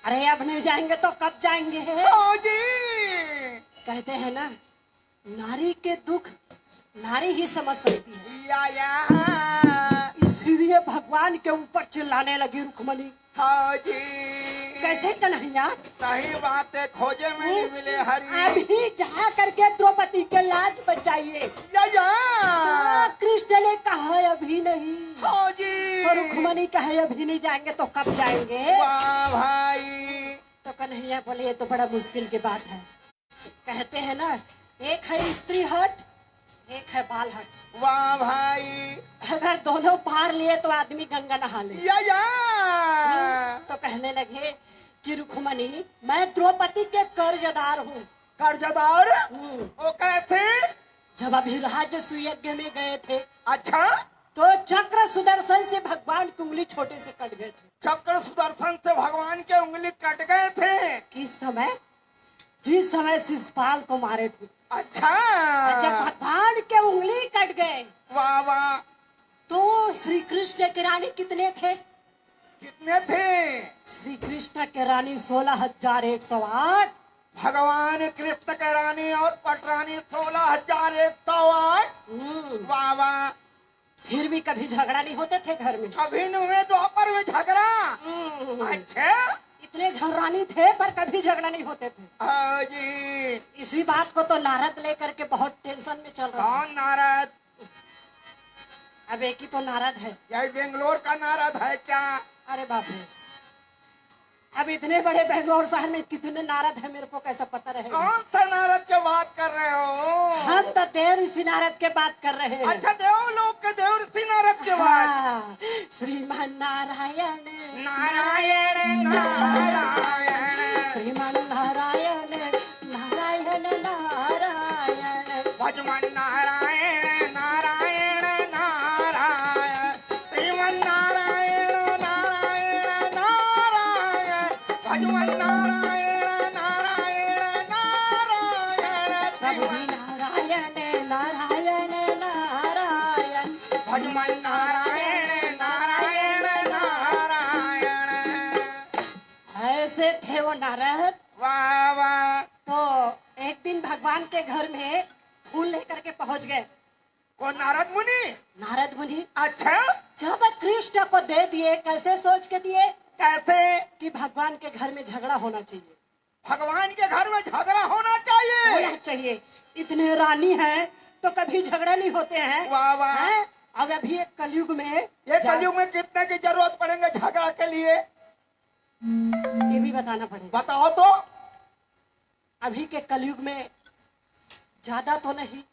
अरे अब नहीं जाएंगे तो कब जाएंगे। हाँ जी कहते हैं ना नारी के दुख नारी ही समझ सकती है। या इसलिए भगवान के ऊपर चिल्लाने लगी रुक्मणी। हाँ जी कैसे कन्हैया सही बात है खोजे में नहीं मिले हरी अभी जा करके द्रौपदी के लाज बचाइए। या बड़ा मुश्किल की बात है। कहते हैं ना, एक है स्त्री हट, एक है बाल हट। वाह भाई, अगर दोनों पार लिए तो आदमी गंगा नहा ले। या तो कहने लगे कि रुक्मणी, मैं द्रौपदी के कर्जदार हूँ। कर्जदार वो कैसे? जब अभिराज सुयज्ञ में गए थे अच्छा, तो चक्र सुदर्शन से भगवान की उंगली छोटे से कट गए थे। चक्र सुदर्शन से भगवान के उंगली कट गए थे। किस समय? जिस समय शिशुपाल को मारे थे। अच्छा, जब भगवान के उंगली कट गए, वाह वाह, तो श्री कृष्ण के रानी कितने थे? कितने थे? श्री कृष्ण के रानी 16,108। भगवान कृष्ण के रानी और पटरानी 16,108। वाह वाह, फिर भी कभी झगड़ा नहीं होते थे घर में। कभी न हुए द्वापर में झगड़ा। अच्छा, इतने झगड़ानी थे पर कभी झगड़ा नहीं होते थे। हाँ जी। इसी बात को तो नारद लेकर के बहुत टेंशन में चल रहा कौन नारद? अब एक ही तो नारद है। यही बेंगलोर का नारद है क्या? अरे बाप रे, अब इतने बड़े बेंगलोर शहर में कितने नारद है मेरे को कैसा पता रहेगा? कौन सा नारद की बात कर रहे हो? हम तो देव ऋषि नारद के बात कर रहे हैं। अच्छा, देवलोक के देव ऋषि नारद के बात। हाँ, श्रीमान नारायण नारायण नारायण, श्रीमान नारायण नारायण नारायण, भजमन नारायण नारायण नारायण, श्रीमन नारायण नारायण नारायण, भजमन नारायण नारायण नारायण, प्रभु जी नारायण नारायण नारायण, भजमन नारायण नारायण नारायण। ऐसे थे वो नारद। वाह वाह, तो एक दिन भगवान के घर में फूल लेकर के पहुंच गए। कौन नारद मुनि? नारद मुनि अच्छा, जब कृष्ण को दे दिए, कैसे सोच के दिए कैसे? कि भगवान के घर में झगड़ा होना चाहिए। भगवान के घर में झगड़ा होना चाहिए। होना चाहिए। इतने रानी हैं तो कभी झगड़ा नहीं होते हैं। वाह वाह, हैं? अब अभी एक कलयुग में, ये कलयुग में कितने की जरूरत पड़ेंगे झगड़ा के लिए? ये भी बताना पड़ेगा। बताओ तो। अभी के कलयुग में ज्यादा तो नहीं,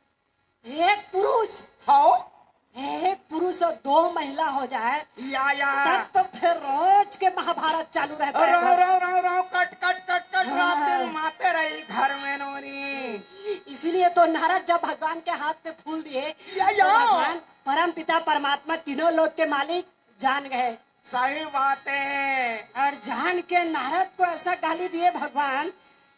एक पुरुष, हाँ, एक पुरुष और 2 महिला हो जाए या तब तो फिर रोज के महाभारत चालू रहता राव है। Rao Rao Rao, cut cut cut cut, हाँ। रात दिन माते रही घर में नोनी। इसीलिए तो नारद जब भगवान के हाथ में फूल दिए या। तो भगवान परम पिता परमात्मा तीनों लोक के मालिक जान गए। सही बात है। और जान के नारद को ऐसा गाली दिए भगवान,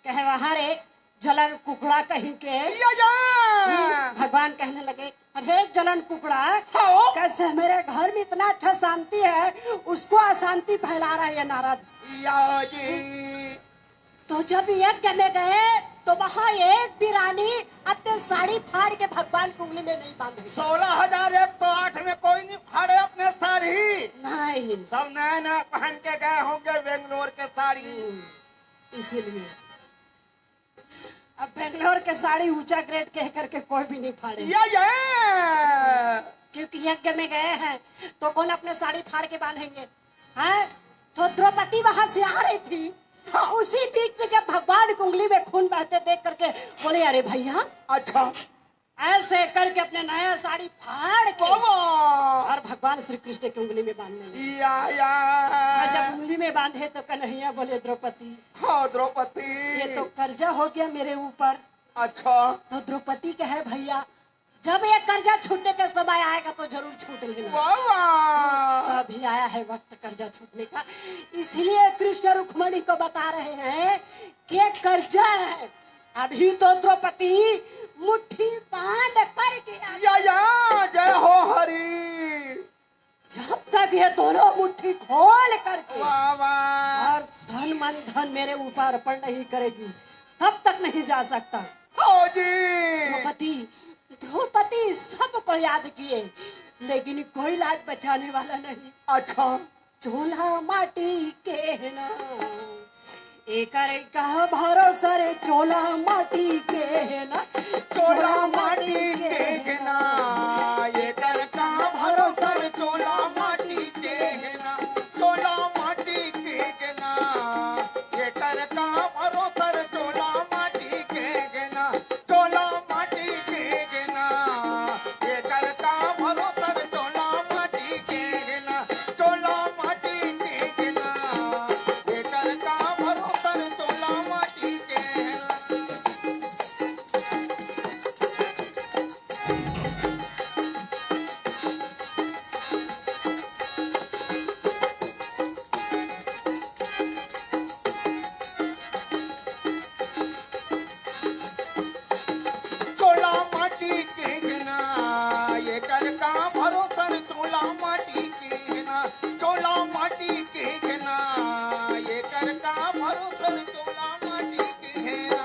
कहे वहां रे जलन कुकड़ा कहीं के। या भगवान कहने लगे, अरे जलन कुकड़ा, हाँ। कैसे मेरे घर में इतना अच्छा शांति है, उसको अशांति फैला रहा है ये नारद। या जी। तो जब यज्ञ में गए तो वहाँ एक भी रानी अपने साड़ी फाड़ के भगवान की उंगली में नहीं बांधी। 16,108 में कोई नहीं फाड़े अपने साड़ी। नहीं, सब नया नया पहन के गए होंगे बेंगलोर के साड़ी। इसीलिए अब बेंगलोर के साड़ी ऊंचा ग्रेड कह करके कोई भी नहीं फाड़े। या क्योंकि यज्ञ में गए हैं तो कौन अपने साड़ी फाड़ के बांधेंगे? हैं? तो द्रौपदी वहां से आ रही थी, उसी बीच में जब भगवान की उंगली में खून बहते देख करके बोले, अरे भैया, अच्छा, ऐसे करके अपने नया साड़ी फाड़ के बाबा। और भगवान श्री कृष्ण की उंगली में बांधने लगे। या और जब उंगली में बांधे तो कन्हैया बोले, द्रौपदी, हाँ द्रौपदी, ये तो कर्जा हो गया मेरे ऊपर। अच्छा, तो द्रौपदी कहे, भैया जब ये कर्जा छूटने का समय आएगा तो जरूर छूट लेना। बाबा, तो अभी आया है वक्त कर्जा छूटने का, इसलिए कृष्ण रुक्मणी को बता रहे हैं कि ये कर्जा है। अभी तो द्रौपदी मुट्ठी बांध करके या जय हो हरि। जब तक ये दोनों मुट्ठी खोल करके बाबा, और धन मन धन मेरे ऊपर अर्पण नहीं करेगी तब तक नहीं जा सकता। हाँ जी। द्रौपदी सबको याद किए लेकिन कोई लाज बचाने वाला नहीं। अच्छा, चोला माटी के ना एकर का भरोसा रे, चोला माटी के ना, चोला माटी के ना, ये कर का भरोसा रे, चोला माटी के ना, चोला माटी के ना, ये कर का भरोसा रे, चोला माटी के ना, चोला माटी के ना, ये कर का भरोसा चोला माटी के ना।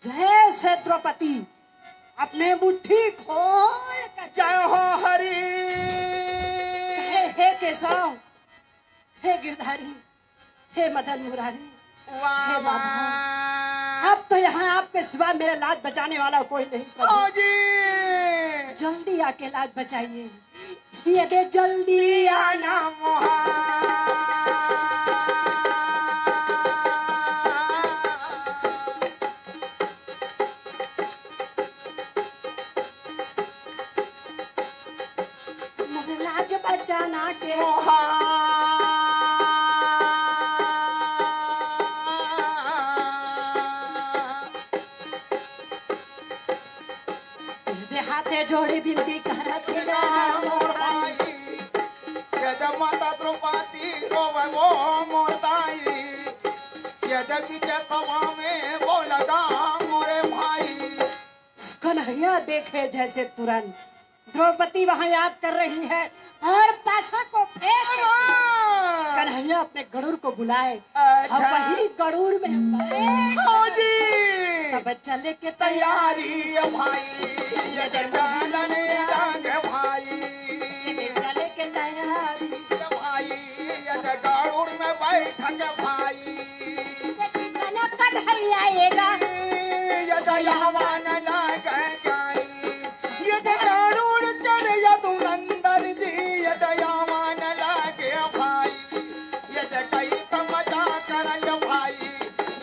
जैसे द्रौपदी अपने मुट्ठी खोल कर जय हो हरि। हे केशव, हे गिरधारी, हे मदन मुरारी, वाह हे बाबा। वाह। अब तो यहाँ आपके सिवा मेरा लाज बचाने वाला कोई नहीं प्रभु। हाँ जी। जल्दी आके लाज बचाइए, ये दे जल्दी आना। आना मोहा। मुझे लाज बचाना के मोहा। मेरे हाथे जोड़ी बिनती करत है मोर भाई, यद माता द्रौपदी रोवे वो मोर दाई, यद बीचे तवा में बोलगा मोरे भाई। कन्हैया देखे जैसे तुरंत द्रौपदी वहां याद कर रही है और पासा को फेंक कन्हैया अपने गरुड़ को बुलाए। अच्छा। अब वही गरुड़ में बैठ हाँ जी। तब चले के तैयारी है भाई, यद चलने लगे भाई, चले के तैयारी भाई यद गरुड़ में बैठक भाई, कन्हैया आएगा यद यवन लगे जाई, यद गरुड़ चढ़ यदु नंदन जी, यद यवन लगे भाई, यद कई तमजा करे भाई,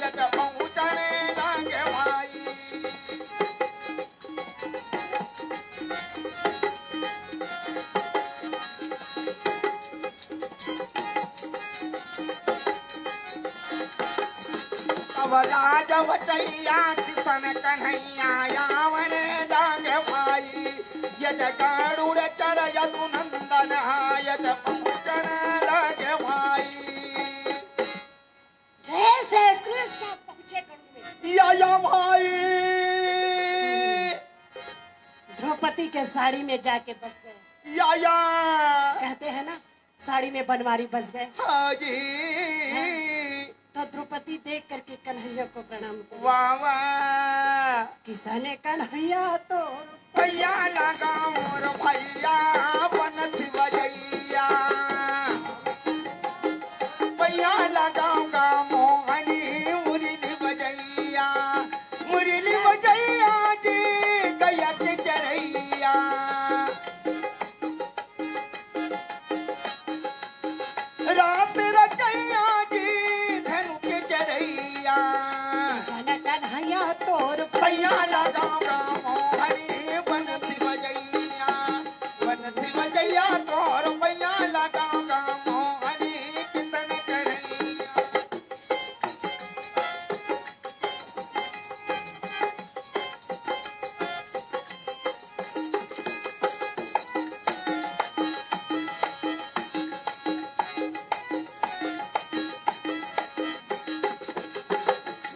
यद पहुँचने लगे भाई। अब राज बचैया किसन कन्हैया यावन लागे भाई, यद गरुड़ चर यदु नंदन यद पहुँचन लागे भाई। जैसे कृष्ण पहुंचे गरुड़ में या भाई। द्रौपदी के साड़ी में जाके बस गए। या कहते हैं ना साड़ी में बनवारी बस गए। हाँ जी। तो द्रौपदी देख करके कन्हैया को प्रणाम किया। वाह वाह। किसने कन्हैया तो भैया लगा मोर भैया बनत बजैया, भैया लगाऊंगा मोहनी मुरली बजैया, मुरली बजैया जी गया के चरैया। रात रचैया जी धनु के चरैया, किसने कन्हैया तोर भैया लगाऊंगा मोहनी बनती बजैया, बनती बजैया तोर भैया लगाऊंगा मोहनी कितन करैया।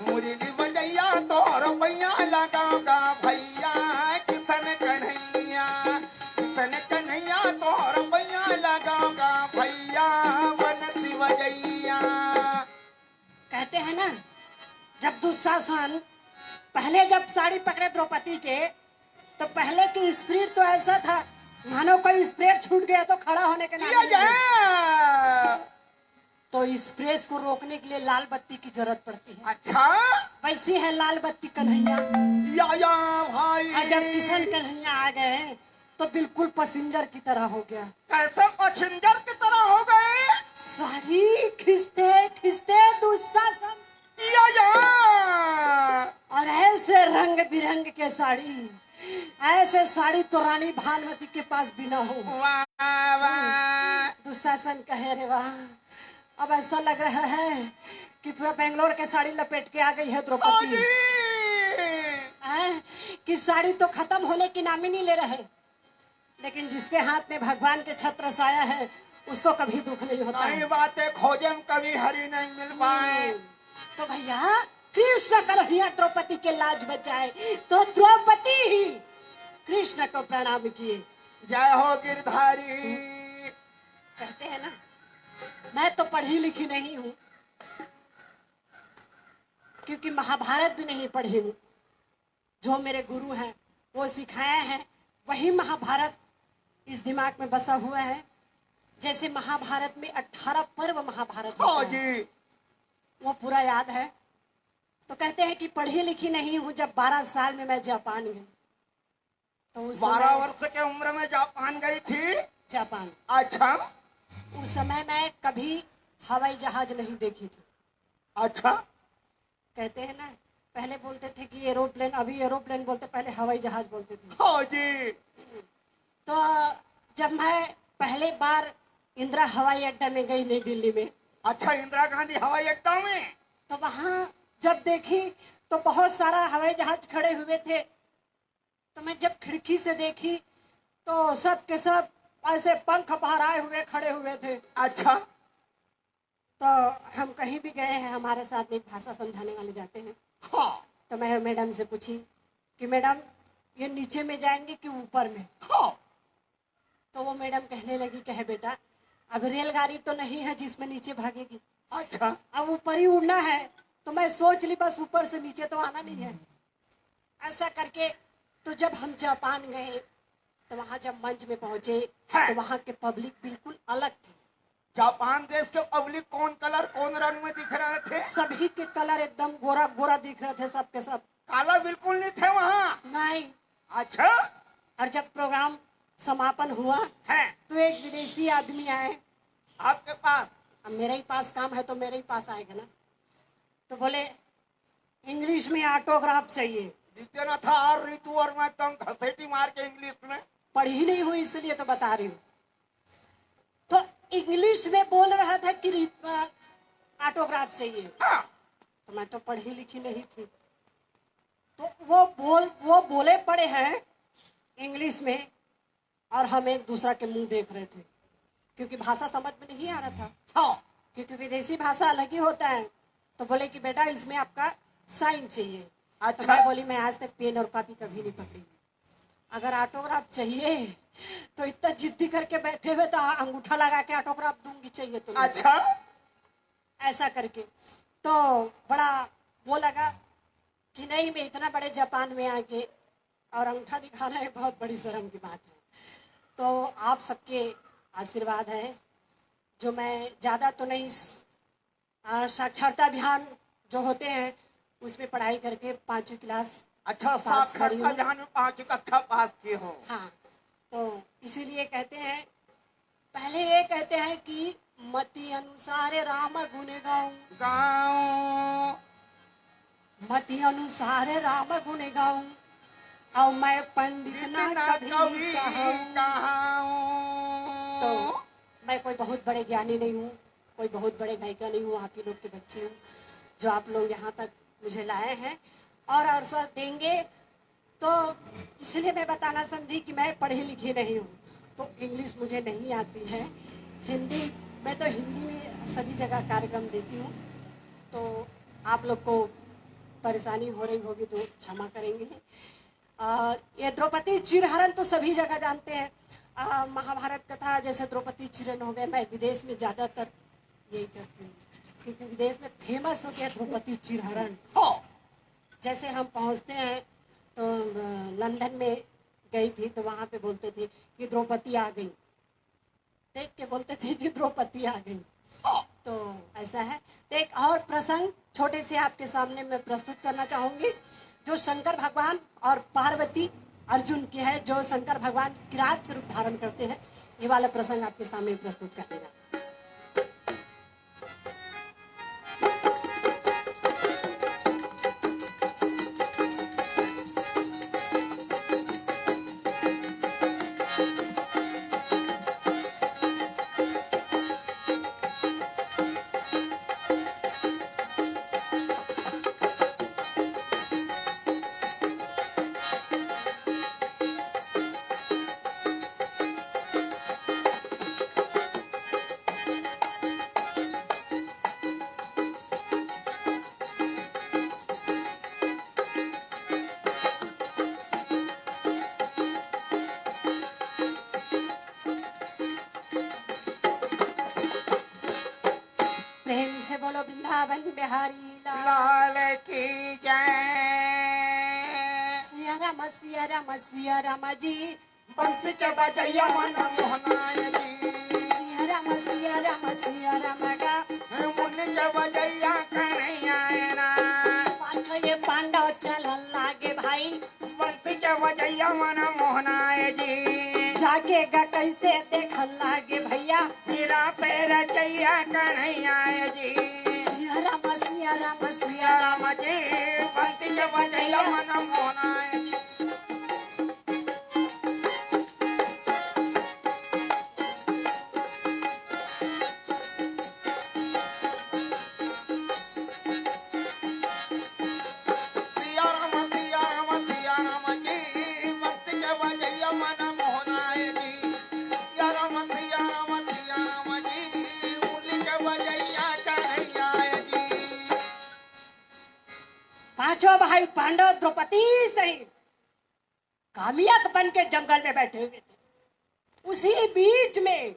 मुरली बजैया तोर भैया लगाऊंगा भैया कितन कन्हैया, कितन कन्हैया तोर भैया लगाऊंगा भैया बनती बजैया। कहते हैं ना जब दुशासन पहले जब साड़ी पकड़े द्रौपदी के तो पहले की स्प्रीड तो ऐसा था मानो कोई स्प्रेड छूट गया तो खड़ा होने के या नाम नहीं। या। तो इस प्रेस को रोकने के लिए लाल बत्ती की जरूरत पड़ती है। अच्छा। वैसी है लाल बत्ती कन्हैया। या भाई। और जब किशन कन्हैया आ गए तो बिल्कुल पैसेंजर की तरह हो गया। कैसे पैसेंजर की तरह हो गए? साड़ी खिंचते खिंचते दुशासन या। और ऐसे रंग बिरंग के साड़ी, ऐसे साड़ी तो रानी भानुमति के पास भी ना हो। वाह वाह। दुशासन कहे रे वाह, अब ऐसा लग रहा है कि पूरा बेंगलोर के साड़ी लपेट के आ गई है द्रौपदी। कि साड़ी तो खत्म होने की नाम ही नहीं ले रहे, लेकिन जिसके हाथ में भगवान के छत्र साया है उसको कभी दुख नहीं होता है। बातें खोजे में कभी हरी नहीं मिल पाए। तो भैया कृष्ण कन्हैया द्रौपदी के लाज बचाए तो द्रौपदी ही कृष्ण को प्रणाम किए। जय हो गिरधारी। कहते हैं ना, मैं तो पढ़ी लिखी नहीं हूं, क्योंकि महाभारत भी नहीं पढ़ी हूं। जो मेरे गुरु हैं वो सिखाए हैं, वही महाभारत इस दिमाग में बसा हुआ है। जैसे महाभारत में 18 पर्व महाभारत हाँ होते हैं, जी। वो पूरा याद है। तो कहते हैं कि पढ़ी लिखी नहीं हूं। जब 12 साल में मैं जापान गई, तो उस 12 समय वर्ष के उम्र में जापान गई थी। जापान, अच्छा उस समय मैं कभी हवाई जहाज नहीं देखी थी। अच्छा। कहते हैं ना, पहले बोलते थे कि एरोप्लेन, अभी एरोप्लेन बोलते, पहले हवाई जहाज बोलते थे। हाँ जी। तो जब मैं पहले बार इंदिरा हवाई अड्डा में गई नई दिल्ली में, अच्छा, इंदिरा गांधी हवाई अड्डा में। तो वहां जब देखी तो बहुत सारा हवाई जहाज खड़े हुए थे। तो मैं जब खिड़की से देखी तो सब के सब ऐसे पंख फहराए हुए खड़े हुए थे। अच्छा। तो हम कहीं भी गए हैं, हमारे साथ एक भाषा समझाने वाले जाते हैं, हाँ तो मैं मैडम से पूछी कि मैडम ये नीचे में जाएंगे कि ऊपर में? हाँ। तो वो मैडम कहने लगी कि है बेटा, अब रेलगाड़ी तो नहीं है जिसमें नीचे भागेगी, अच्छा। अब ऊपर ही उड़ना है। तो मैं सोच ली बस ऊपर से नीचे तो आना नहीं है। ऐसा करके तो जब हम जापान गए, तो वहां जब मंच में पहुंचे है। तो वहां के पब्लिक बिल्कुल अलग थे। जापान देश के पब्लिक कौन कलर कौन रंग में दिख रहे थे? सभी के कलर एकदम गोरा गोरा दिख रहे थे, सब के सब। काला बिल्कुल नहीं थे वहाँ। नहीं। अच्छा और जब प्रोग्राम समापन हुआ है। तो एक विदेशी आदमी आए। आपके पास? अब मेरे ही पास काम है तो मेरे ही पास आएगा ना। तो बोले इंग्लिश में ऑटोग्राफ चाहिए। दिखे ना था और ऋतु और मैं तुम घसेटी मार के इंग्लिश में। पढ़ी नहीं हुई इसलिए तो बता रही हूँ। तो इंग्लिश में बोल रहा था कि ऑटोग्राफ चाहिए। हाँ। तो मैं तो पढ़ी लिखी नहीं थी, तो वो बोले पड़े हैं इंग्लिश में, और हम एक दूसरा के मुंह देख रहे थे, क्योंकि भाषा समझ में नहीं आ रहा था। हाँ। क्योंकि विदेशी भाषा अलग ही होता है। तो बोले कि बेटा इसमें आपका साइन चाहिए। अच्छा। तो मैं बोली मैं आज तक पेन और कॉपी कभी नहीं पकड़ी, अगर ऑटोग्राफ चाहिए तो इतना जिद्दी करके बैठे हुए तो अंगूठा लगा के ऑटोग्राफ दूंगी, चाहिए तो। अच्छा। ऐसा करके तो बड़ा वो लगा कि नहीं, मैं इतना बड़े जापान में आके और अंगूठा दिखाना है, बहुत बड़ी शर्म की बात है। तो आप सबके आशीर्वाद है, जो मैं ज़्यादा तो नहीं, साक्षरता अभियान जो होते हैं उसमें पढ़ाई करके 5वीं क्लास अच्छा, पास साक्षरता करी हूँ। अभियान में 5वीं कक्षा पास किए हो। हाँ, तो इसीलिए कहते हैं, पहले ये कहते हैं कि मति अनुसार राम गुण गाऊं, गाँव मति अनुसार राम गुण गाऊं, और मैं पंडित ना कभी कहूं। तो मैं कोई बहुत बड़े ज्ञानी नहीं हूँ, कोई बहुत बड़े गायिका नहीं हूँ, आप ही लोग के बच्चे हूँ जो आप लोग यहाँ तक मुझे लाए हैं और अवसर देंगे। तो इसलिए मैं बताना समझी कि मैं पढ़ी लिखी नहीं हूँ, तो इंग्लिश मुझे नहीं आती है। हिंदी, मैं तो हिंदी में सभी जगह कार्यक्रम देती हूँ, तो आप लोग को परेशानी हो रही होगी तो क्षमा करेंगे। ये द्रौपदी चिरहरण तो सभी जगह जानते हैं। महाभारत कथा जैसे द्रौपदी चिरहरण हो गए, मैं विदेश में ज़्यादातर यही करती हूँ, क्योंकि विदेश में फेमस हो गया द्रौपदी चिरहरण। जैसे हम पहुँचते हैं तो लंदन में गई थी, तो वहाँ पे बोलते थे कि द्रौपदी आ गई, देख के बोलते थे कि द्रौपदी आ गई। तो ऐसा है। तो एक और प्रसंग छोटे से आपके सामने मैं प्रस्तुत करना चाहूँगी, जो शंकर भगवान और पार्वती अर्जुन की है, जो शंकर भगवान किरात के रूप धारण करते हैं। ये वाला प्रसंग आपके सामने प्रस्तुत करने जा रहा हूं। से बोलो वृंदावन बिहारी लाल लाल की जय। सिया राम जी। बंसी के बजैया मन मोहनाय जी। सिया राम गा। मुनि के बजैया कन्हैया ना। पाछो ये पांडव चलन लागे भाई। बंसी के बजैया मन मोहनाय जी। जागे गा कैसे देखन लागे भैया। मेरा पैर चैया कन्हैया जी। सिया राम सिया राम जी। बंसी के बजैया मन मोहनाय जी। सिया राम सिया राम जी। बंसी के बजैया मन मोहनाय जी। सिया राम जी। मुनि के बजैया कन्हैया जी। पांचों भाई पांडव द्रौपदी सहित कामियाक बन के जंगल में बैठे हुए थे। उसी बीच में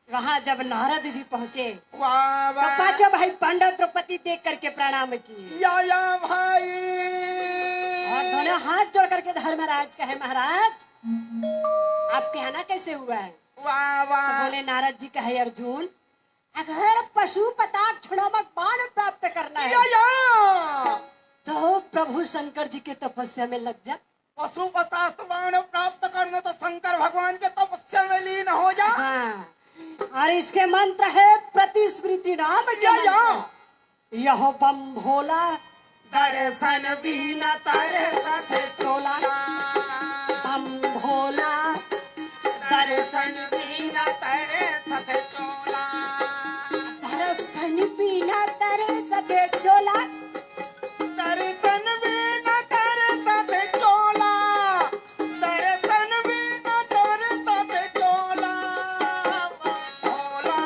वहां जब नारद जी पहुंचे वाह तो वाह। पांचों भाई पांडव द्रौपदी देख करके प्रणाम किए या भाई। और दोनों हाथ जोड़ करके धर्मराज कहे महाराज आपके आना कैसे हुआ है। वाह तो वाह। बोले नारद जी कहे अर्जुन अगर पशु पताक छुड़ामक बाण प्राप्त करना है या। तो प्रभु शंकर जी के तपस्या में लग जा। पशुपतास्त्र बाण प्राप्त करने तो शंकर भगवान के तपस्या में लीन हो जा। हाँ और इसके मंत्र है प्रतिस्मृति नाम के या। मंत्र। यह बम भोला दर्शन बिना तरसत चोला बम भोला दर्शन बिना तरसत चोला। दर्शन बिना तेरे सदे चोला। दर्शन बिना तरसत चोला। दर्शन बिना तरसत चोला। भोला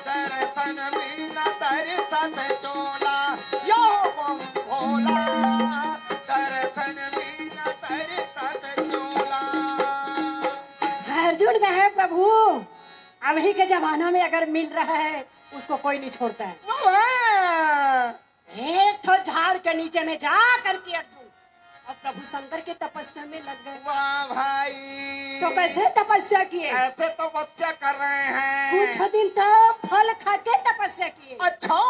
दर्शन बिना तरसत चोला। यो बम भोला दर्शन बिना तरसत चोला। अर्जुन कहे प्रभु अभी के जमाना में अगर मिल रहा है उसको कोई नहीं छोड़ता है। वाह एक तो झाड़ के नीचे में जा करके अर्जुन और प्रभु शंकर के तपस्या में लग गए। वाह भाई। तो कैसे तपस्या किए। ऐसे तो बच्चा कर रहे हैं। कुछ दिन तक फल खा के तपस्या किए अच्छा।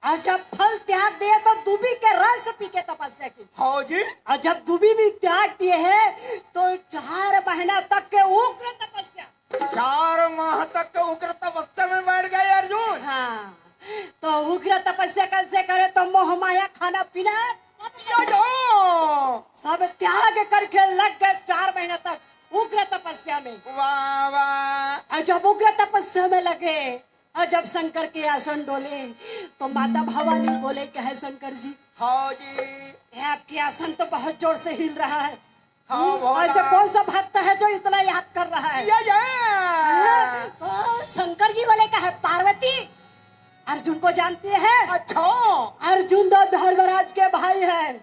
और जब फल त्याग दिए तो दूबी के रस पी के तपस्या की। हाँ जी। और जब दूबी भी त्याग दिए हैं तो 4 महीना तक के उग्र तपस्या। 4 माह तक के उग्र तपस्या में बैठ गए अर्जुन। हाँ तो उग्र तपस्या कैसे करे तो मोह माया खाना पीना या। सब त्याग करके लग गए 4 महीना तक उग्र तपस्या में। वाह वाह। और जब उग्र तपस्या में लगे और जब शंकर के आसन डोले तो माता भवानी बोले कहे शंकर जी हाँ जी। ये आपकी आसन तो बहुत जोर से हिल रहा है। हाँ भोला। ऐसे कौन सा भक्त है जो इतना याद कर रहा है। या। तो शंकर जी बोले कहे पार्वती अर्जुन को जानती है। अच्छा। अर्जुन तो धर्मराज के भाई हैं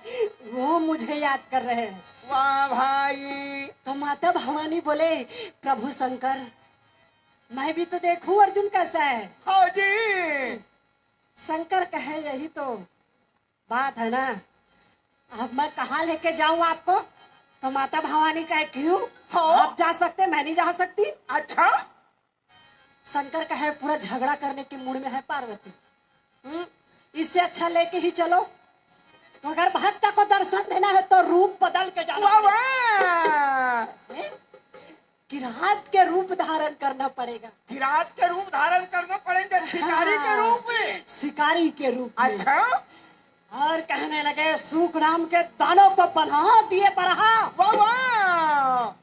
वो मुझे याद कर रहे हैं। वाह भाई। तो माता भवानी बोले प्रभु शंकर मैं भी तो देखूं अर्जुन कैसा है। हाँ जी। शंकर कहे यही तो बात है ना अब मैं कहाँ लेके जाऊं आपको। तो माता भवानी कहे क्यों हाँ। आप जा सकते मैं नहीं जा सकती। अच्छा। शंकर कहे पूरा झगड़ा करने के मूड में है पार्वती। इससे अच्छा लेके ही चलो। तो अगर भक्त को दर्शन देना है तो रूप बदल के जाना वाह पड़ेगा। वाह। किरात के रूप धारण करना पड़ेगा। किरात के रूप धारण करना पड़ेंगे। शिकारी के रूप में। शिकारी के रूप में। अच्छा। और कहने लगे सूख नाम के दानों को बना दिए बरहा। वाह वाह।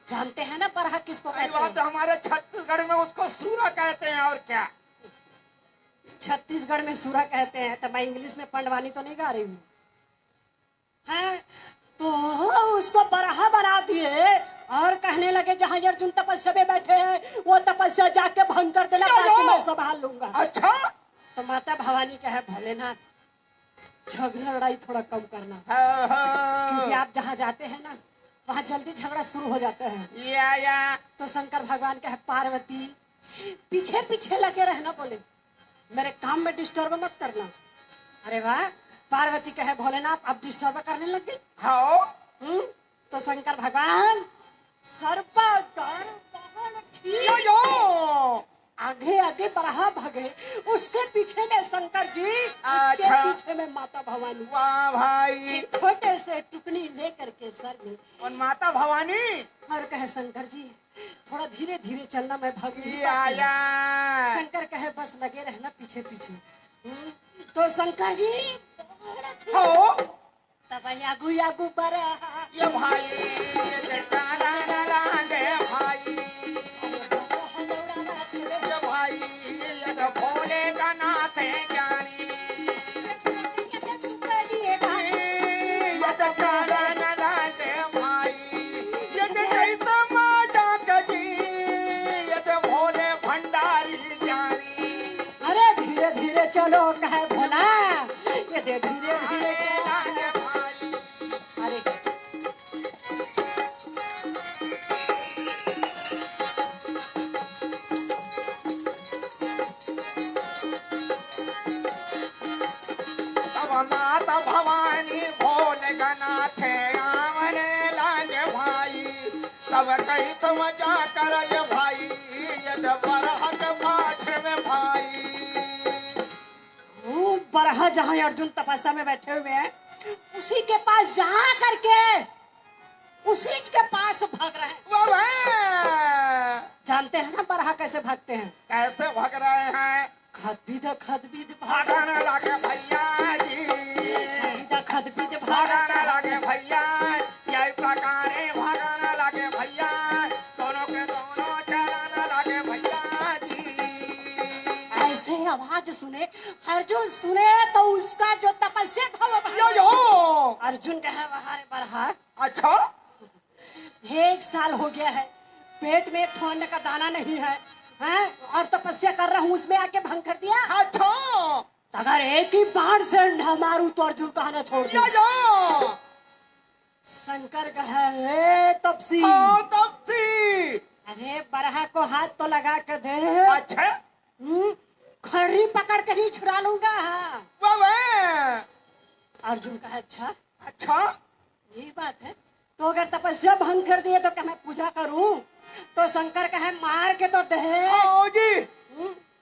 जानते हैं ना बरहा किसको कई कहते बात हैं। हमारे छत्तीसगढ़ में उसको सूरा कहते हैं और क्या। छत्तीसगढ़ में सूरा कहते हैं। तो मैं इंग्लिश में पंडवानी तो नहीं गा रही हूँ हैं। तो उसको बरहा बना दिए और कहने लगे जहाँ अर्जुन तपस्या में बैठे हैं वो तपस्या जाके भंग कर देना ताकि मैं संभाल लूंगा। अच्छा। तो माता भवानी कहे भोलेनाथ झगड़ा लड़ाई थोड़ा कम करना हाँ, हाँ। क्योंकि आप जहाँ जाते हैं ना वहाँ जल्दी झगड़ा शुरू हो जाते हैं। या। तो शंकर भगवान कहे पार्वती पीछे पीछे लगे रहना बोले, मेरे काम में डिस्टर्ब मत करना। अरे वाह, पार्वती कहे भोलेनाथ अब डिस्टर्ब करने लग गई। हाँ तो शंकर भगवान सर्पा यो यो आगे आगे बरहा भागे, उसके पीछे में शंकर जी, उसके अच्छा। पीछे में माता भवानी। वाह भाई, एक छोटे से टुकड़ी लेकर के सर में, और माता भवानी और कहे शंकर जी थोड़ा धीरे धीरे चलना, मैं भाग नहीं ये पाती हूँ। आया। शंकर कहे बस लगे रहना पीछे पीछे। तो शंकर जी हो तब यागू यागू बरहा, ये भाई ये जाना न लागे भाई, ये भाई ये तो भोले का नाथ है ज्ञानी, ये तो जाना न लागे भाई, ये तो कैसा माता कजी, ये तो भोले भंडारी ज्ञानी। अरे धीरे धीरे चलो कहे भोला, ये धीरे धीरे लागे भाई, अरे तब माता भवानी भोले का नाथ आमने लागे भाई, तब कहीं तो मजा कर ये भाई, ये जब बरहक पाछ में भाई। वो बरहा जहाँ अर्जुन तपस्या में बैठे हुए हैं, उसी के पास जा करके उसी के पास भाग रहे हैं। वाह वाह, जानते हैं ना बरहा कैसे भागते हैं? कैसे भाग रहे हैं? खदबीद भागने लगे भैया जी, खदबीद भागने लगे भैया, यही प्रकारे भागने लगे भैया, दोनों के दोनों चलने लगे भैया जी। ऐसे आवाज सुने अर्जुन, सुने तो उसका जो तपस्या था वो भाग यो गया। यो अर्जुन कहे वहां बरहा अच्छा 1 साल हो गया है, पेट में एक ठोने का दाना नहीं है, हैं? और तपस्या कर रहा हूँ, उसमें आके भंग कर दिया। अच्छा अगर एक ही बाण से अंडा मारू तो अर्जुन कहना छोड़ यो दे। यो शंकर कहे तपसी, तब सी अरे बरहा को हाथ तो लगा के दे। अच्छा खड़ी पकड़ के ही छुड़ा लूंगा। वाह वाह, अर्जुन कहे अच्छा अच्छा ये बात है, तो अगर तपस्या भंग कर दिए तो क्या मैं पूजा करूं? तो शंकर कहे मार के तो दे। आओ जी।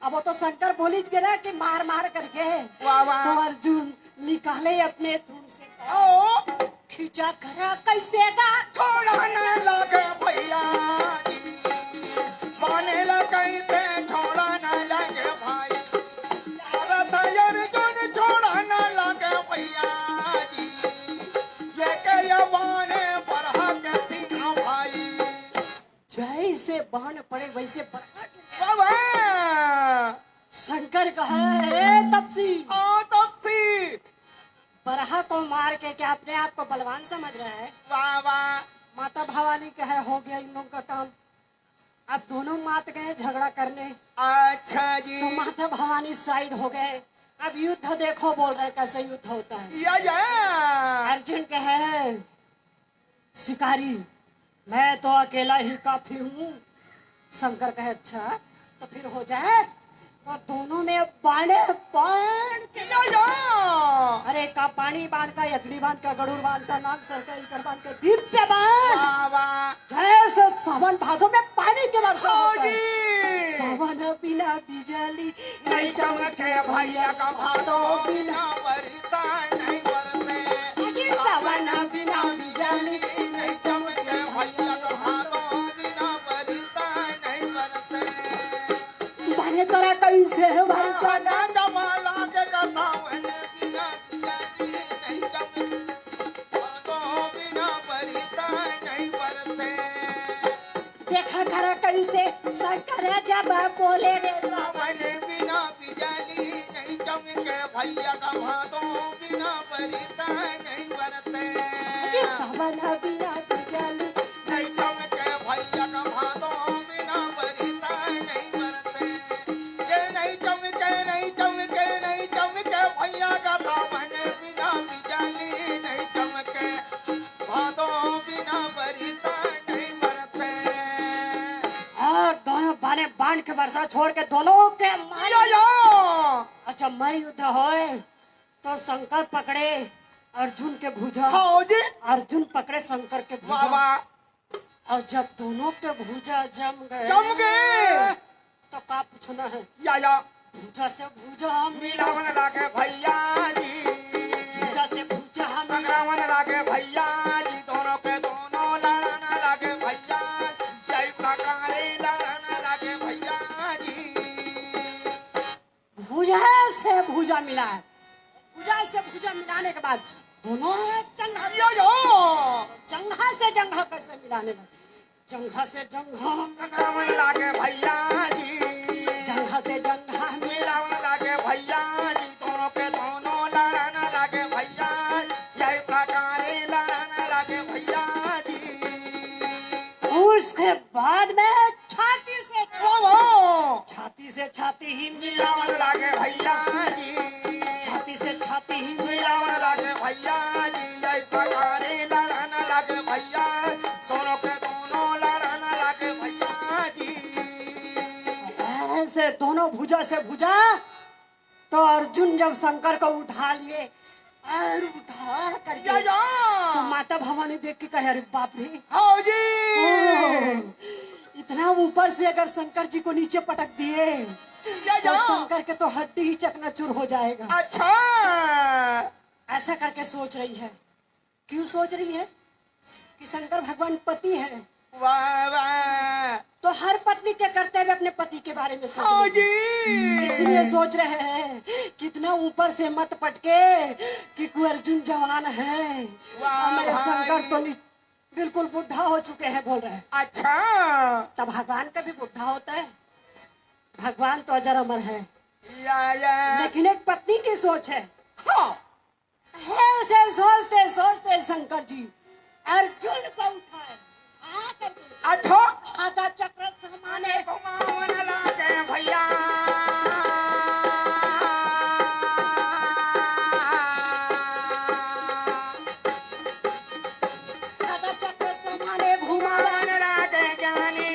अब वो तो शंकर बोली गिरा कि मार मार करके। वाह वाह, तो अर्जुन निकाले अपने धूल से, आओ खींचा करा कैसे गा, छोड़ा न लगे भैया जी, माने लगे ते छोड़ा न लगे भाई, औरत अर्जुन छोड़ा न लगे भैया जी, ये के ये वाने बरहा के सीना भाई। जैसे बाण पड़े वैसे बरहा के। वाह वाह, शंकर कहे तपसी, तब सी बरहा को मार के क्या अपने आप को बलवान समझ रहा है? वाह वाह, माता भवानी कहे हो गया इन लोगों का काम। अब दोनों मात गए झगड़ा करने, अच्छा जी। तो माता भवानी साइड हो गए। अब युद्ध देखो बोल रहे कैसे युद्ध होता है। या अर्जुन कहे शिकारी मैं तो अकेला ही काफी हूँ। शंकर कहे अच्छा तो फिर हो जाए। तो दोनों में बाणे बाण के, अरे का पानी बांध का, अग्नि बांध का, गरुड़ बांध का, नाग सरकार कर बांध का, दिव्य बाण वाह वाह, जैसे सावन भादों में पानी के वर्षा होता है। जी। सावन बिना बिजली नहीं चमके भैया का भादो बिना बरसा नहीं बरसे, सावन बिना बिजली नहीं चमके भैया का भादो बिना बरसा नहीं बरसे, बने करा कैसे वर्षा सादा जमाला के कथावन बिना बिजली नहीं चमके भादो बिना बरसा नहीं बरसे, देखा करा कैसे शंकर जब बोले रे सावन बिना बिजली नहीं चमके भैया का भादो बिना बरसा नहीं बरसे, सावन बिना बिजली नहीं चमके भैया का भादो बिना बरसा नहीं बरसे, ये नहीं चमके नहीं चमके नहीं चमके भैया का सावन बिना बिजली नहीं चमके भादो बिना बरसा नहीं बरसे। दोनों बाने बाण के वर्षा छोड़ के दोनों के या या और जब मर युद्ध होए तो शंकर पकड़े अर्जुन के भुजा, हाँ जी अर्जुन पकड़े शंकर के वाह भुजा, वाह और जब दोनों के भुजा जम गए तो का पूछना है, या भुजा से भुजा मिलावन लागे भैया जी, भुजा से भुजा संग्रामन लागे भैया जी, दोनों के दोनों लड़ना लागे भैया, जय प्रकारे लड़ना लागे भैया जी। भुजा से भुजा मिला है, भुजा से भुजा मिलाने के बाद दोनों जंघा या जंघा से जंघा कैसे मिलाने लगे, जंघा से जंघा संग्रामन लागे भैया जी, जंघा से जंघा मिलावन लागे भैया जी, दोनों के दोनों लड़ना लागे भैया, जय प्रकारे लड़ना लागे भैया जी। उसके बाद में छाती से वाह छाती से छाती ही मिलावन लागे भैया जी, छाती से छाती ही मिलावन लागे भैया जी, जय प्रकारे लड़ना लागे भैया, दोनों के दोनों लड़ना लागे भैया जी। ऐसे दोनों भुजा से भुजा तो अर्जुन जब शंकर को उठा लिए और उठा करके तो माता भवानी देख के कहे अरे बाप रे, हाँ जी इतना ऊपर से अगर शंकर जी को नीचे पटक दिए तो शंकर के तो हड्डी ही चकनाचूर हो जाएगा। अच्छा ऐसा करके सोच रही है, क्यों सोच रही है कि शंकर भगवान पति है, वाह वाह तो हर पत्नी क्या करते हुए अपने पति के बारे में सोच हाँ रही है। जी इसलिए सोच रहे हैं कितना ऊपर से मत पटके कि कोई अर्जुन जवान है और मेरे भाई। शंकर तो बिल्कुल बुढ़ा हो चुके हैं बोल रहे हैं। अच्छा तब भगवान का भी बुढ़ा होता है, भगवान तो अजर अमर है, या लेकिन एक पत्नी की सोच है। हाँ ऐसे सोचते सोचते शंकर जी अर्जुन को उठाए अच्छा आधा चक्र समाने घुमावन लागे भैया, आधा चक्र समाने घुमावन घुमावन लागे जाने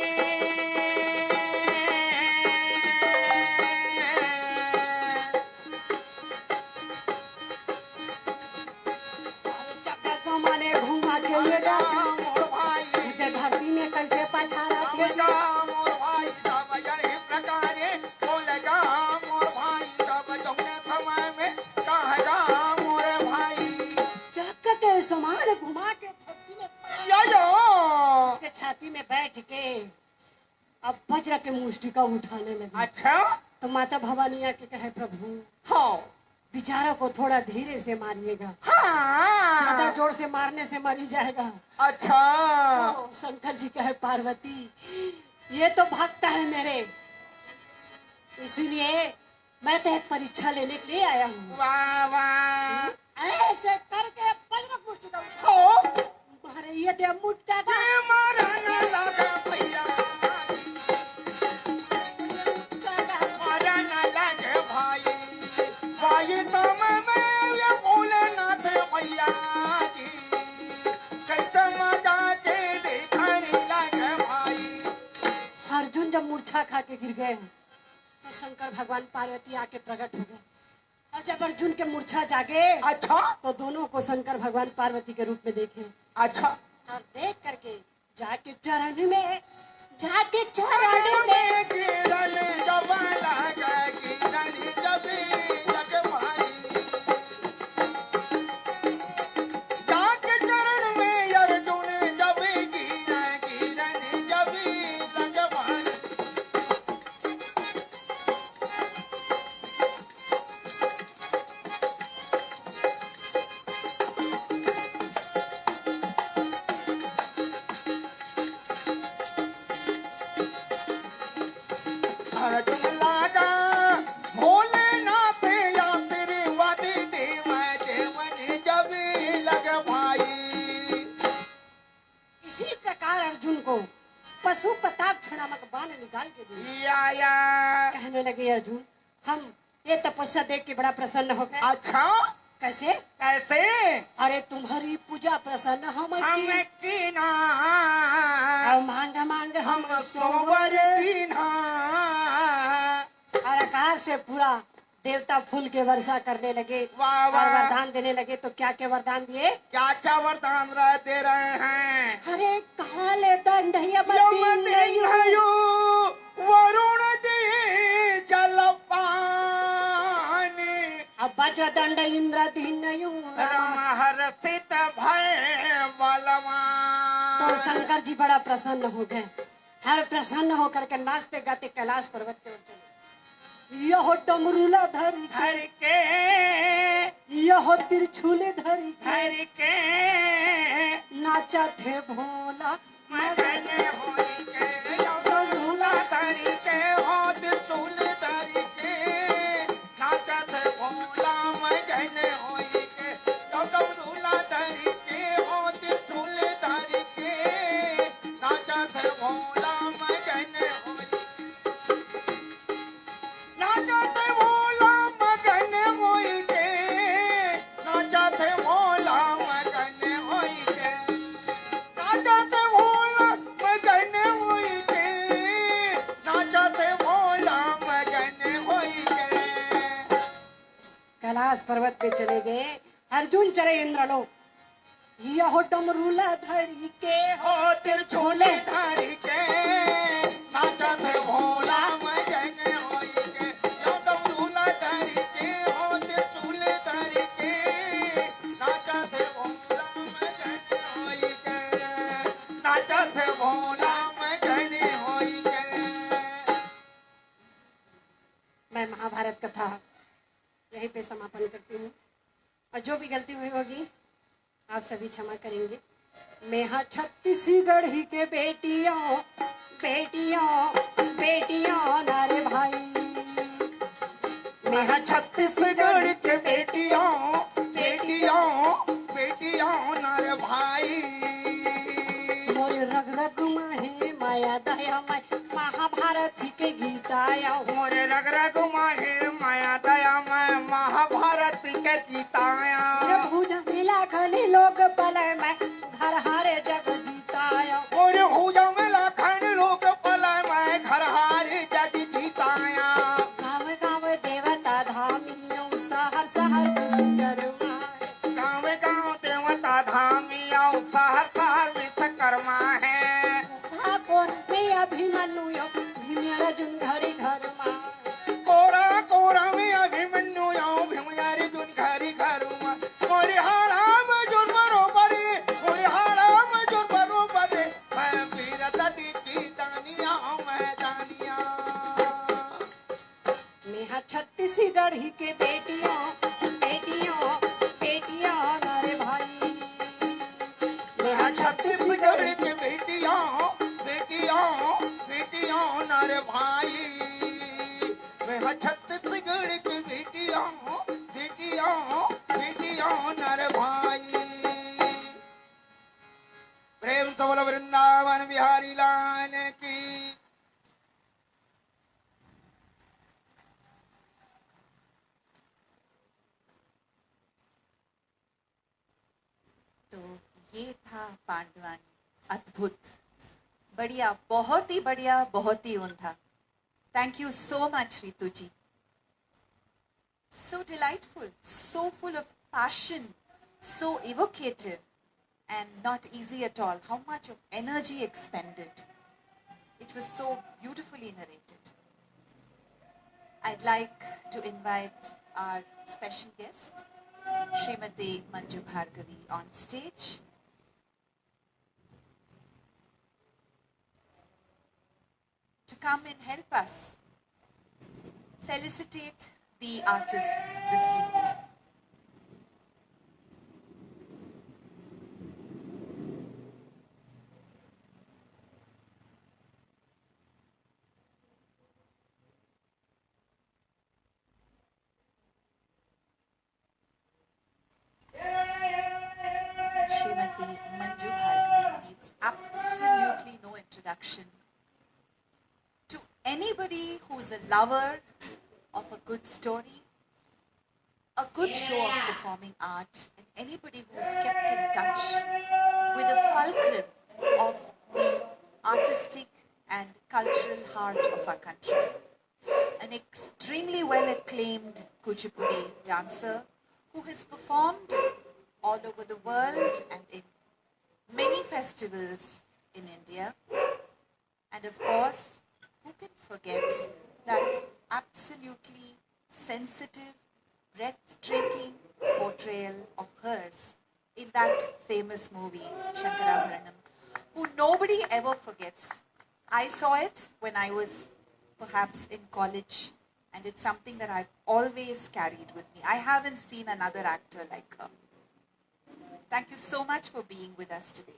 चक्र समाने घुमा के ये जाते मोर भाई उनके धरती में कैसे पछाड़ा थे। जा मोर भाई सब जय प्रकारे बोल जा मोर भाई सब जौने समय में कह जा मोर भाई चक्र के समान घुमा के धरती में या उसके छाती में बैठ के अब वज्र के मुष्टि का उठाने लगे। अच्छा तो माता भवानी आके कहे प्रभु हाँ बेचारा को थोड़ा धीरे से मारिएगा, ज्यादा हाँ जोर से मारने से मर ही जाएगा। अच्छा तो शंकर जी कहे पार्वती ये तो भक्त है मेरे, इसीलिए मैं तो एक परीक्षा लेने के लिए आया हूँ। वाह वाह ऐसे करके वज्र मुष्टि का हो मारे ये तो मुट्ठा का ये मारने लगा भैया, मारने लगे भाई भाई समय में ये भोलेनाथ भैया जी कैसे मजा के दिखाने लगे भाई। अर्जुन जब मूर्छा खा के गिर गए तो शंकर भगवान पार्वती आके प्रकट हो गए, और जब अर्जुन के मूर्छा जागे अच्छा तो दोनों को शंकर भगवान पार्वती के रूप में देखे, अच्छा और देख करके जाके चरण में किरण जब लगे किरण जब लगे भाई जाके चरण में अर्जुन जब किरण जब लगे भाई। अर्जुन लागा भोलेनाथ या तिरुपति देव देवन जब लगे भाई। इसी प्रकार अर्जुन को पशुपताक्ष नामक बाण निकाल के दिए। या कहने लगे अर्जुन हम ये तपस्या देख के बड़ा प्रसन्न हो गए, अच्छा कैसे? कैसे? अरे तुम्हारी पूजा प्रसन्न हम हम कीना मांग मांग हम सोवर दीना। और आकाश से पूरा देवता फूल के वर्षा करने लगे वाह, और वाह। वरदान देने लगे। तो क्या क्या वरदान दिए? क्या क्या वरदान दे रहे हैं? अरे काले दंड यमदीनयु वरुण दी जलपानी अब वज्र दंड इंद्र दीन रमहर्षित भय बलवान। तो शंकर जी बड़ा प्रसन्न हो गए। हर प्रसन्न होकर के नाचते गाते कैलाश पर्वत की ओर चले। यह डमरूला धरी हर के यह त्रिशूल धरी हर के नाचा थे भोला मगन होई के डमरूला धरी के हो त्रिशूल धरी के नाचत भोला मगन होई के डमरूला धरी के हो त्रिशूल धरी के नाचत भोला मगन होई नाचत भोला मगन होई के नाचत भोला मगन होई के नाचत भोला मगन होई के नाचत भोला मगन होई के। कैलाश पर्वत पे चले गए। अर्जुन चले इंद्रलोक। यह डमरूला धरी के हो त्रिशूल धरी के नाचत भोला मगन होई के यो डमरूला धरी के हो त्रिशूल धरी के नाचत भोला मगन होई के नाचत भोला मगन होई के। मैं महाभारत कथा यहीं पे समापन करती हूँ। और जो भी गलती हुई होगी आप सभी क्षमा करेंगे। मैं हाँ छत्तीसगढ़ ही के बेटियों बेटियों बेटियों नारे भाई। मैं छत्तीसगढ़ के बेटियों बेटियों बेटियों नर भाई। मोरे रग रग माहे माया दया मैं महाभारत ही के गीत आया हूँ। मोरे रग रग माहे माया दया मैं महाभारत के जीताया। भुजा मिला खनी लोग पलय मैं घर हारे जग जीताया। और भुजा में लाखन लोग पलय मैं घर हारे जग जीताया। गाँव गाँव देवता धामियों शहर शहर विश्वकर्मा। गाँव गाँव देवता धामिया शहर शहर विश्वकर्मा है। ठाकुर में अभिमन्यु भीम अर्जुन घरी घर माँ। कोरा कोरा में अभिमन्यु यो भीम अर्जुन घरी घर माँ। मोरे हाराम जुर बरोबरे मोरे हाराम जुर बरोबरे मैं वीर ददी की दानिया मैं दानिया। मैं हाँ छत्तीसगढ़ ही के बेटियों बेटियों बेटियों नारे भाई। मैं हाँ छत्तीसगढ़ के बेटियों बेटियों बेटियों नर भाई। मैं छत्तीसगढ़ के बेटियों बेटियों बेटियों नर भाई। प्रेम से बोलो वृंदावन बिहारी लाल की। तो ये था पांडवानी। अद्भुत, बढ़िया, बहुत ही बढ़िया, बहुत ही उम्दा। Thank you so much, Ritu ji. So delightful, so full of passion, so evocative, and not easy at all. How much of energy expended. It was so beautifully narrated. I'd like to invite our special guest, Srimati Manju Bhargavi, on stage. To come and help us felicitate the artists this evening. Srimati Manju Bhargavi needs absolutely no introduction to anybody who's a lover of a good story, a a good show of performing art, and anybody who is kept in touch with the fulcrum of the artistic and cultural heart of our country. An extremely well acclaimed Kuchipudi dancer who has performed all over the world and in many festivals in India. And of course, who can forget that absolutely sensitive, breathtaking portrayal of hers in that famous movie, Shankarabharanam, who nobody ever forgets. I saw it when I was perhaps in college, and it's something that I've always carried with me. I haven't seen another actor like her. Thank you so much for being with us today.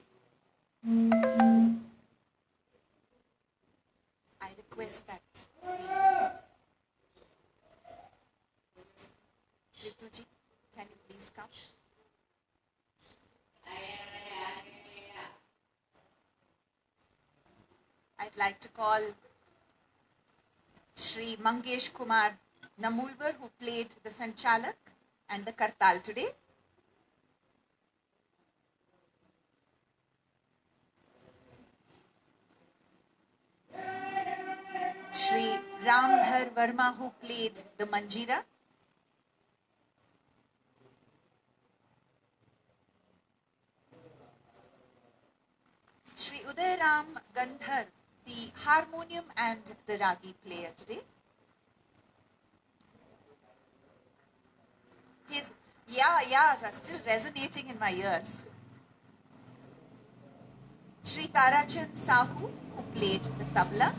I request that Rituji, can you please come? I'd like to call Shri Mangesh Kumar Namulvar, who played the Sanchalak and the Kartal today. Shri Ramdhar Verma, who played the Manjira. Shri Udayaram Gandhar, the harmonium and the ragi player today. His yas are still resonating in my ears. Shri Tarachand Sahu, who played the tabla.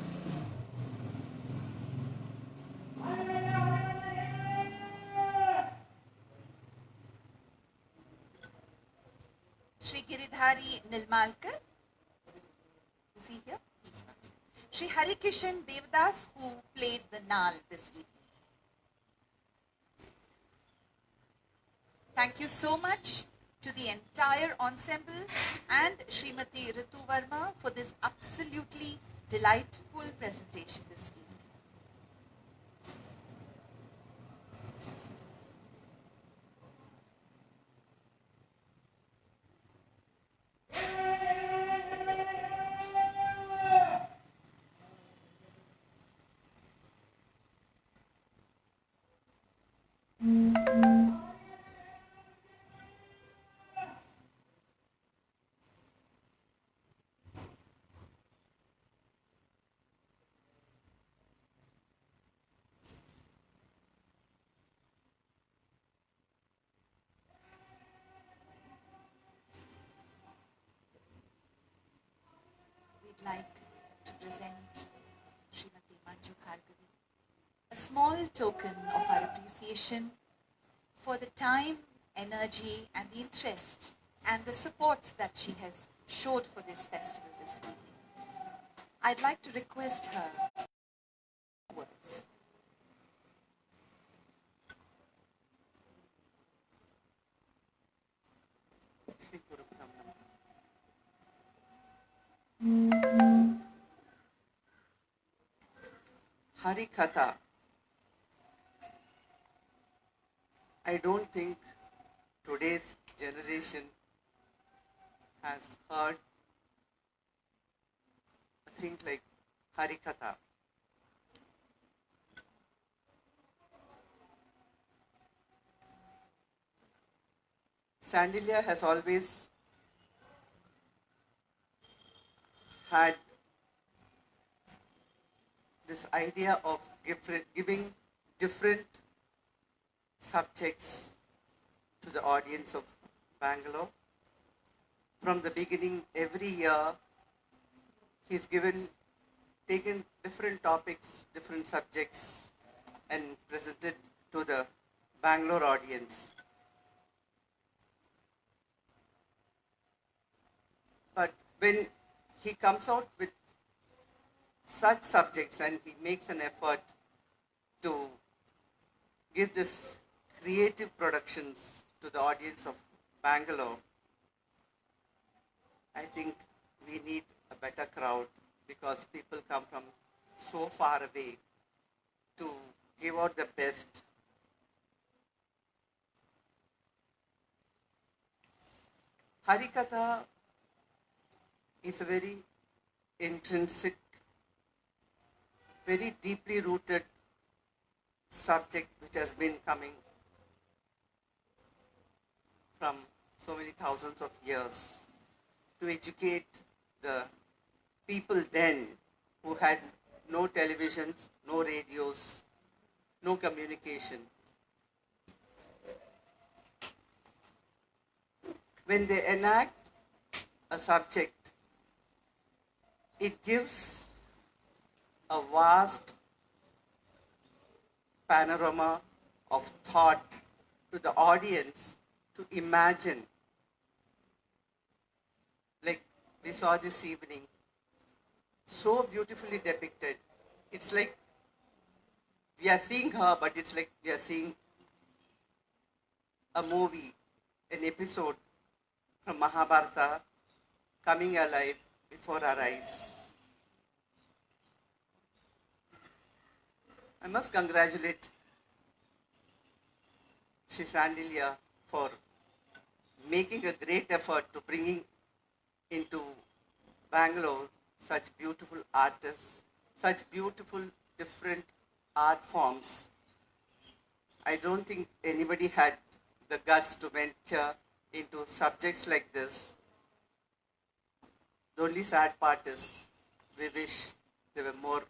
Shri Giridhari Nilmalkar. Is he here? He's not. Shri Harikishan Devdas, who played the Nal this evening. Thank you so much to the entire ensemble and Srimati Ritu Verma for this absolutely delightful presentation this evening. We'd like to present Srimati Manju Bhargavi, a small token of our appreciation for the time, energy, and the interest and the support that she has showed for this festival this evening. I'd like to request her words. Harikatha. I don't think today's generation has heard a thing like Harikatha. Sandilya has always had this idea of giving different subjects to the audience of Bangalore. From the beginning, every year, he's taken different topics, different subjects, and presented to the Bangalore audience. But when he comes out with such subjects and he makes an effort to give this creative productions to the audience of Bangalore, I think we need a better crowd because people come from so far away to give out the best Harikatha is a very intrinsic, very deeply rooted subject which has been coming from so many thousands of years to educate the people then who had no televisions, no radios, no communication. When they enact a subject, it gives a vast panorama of thought to the audience to imagine. Like we saw this evening, so beautifully depicted. It's like we are seeing her, but it's like we are seeing a movie, an episode from Mahabharata coming alive before our eyes. I must congratulate Shri Sandilya for making a great effort to bringing into Bangalore such beautiful artists, such beautiful different art forms. I don't think anybody had the guts to venture into subjects like this. The only sad part is we wish there were more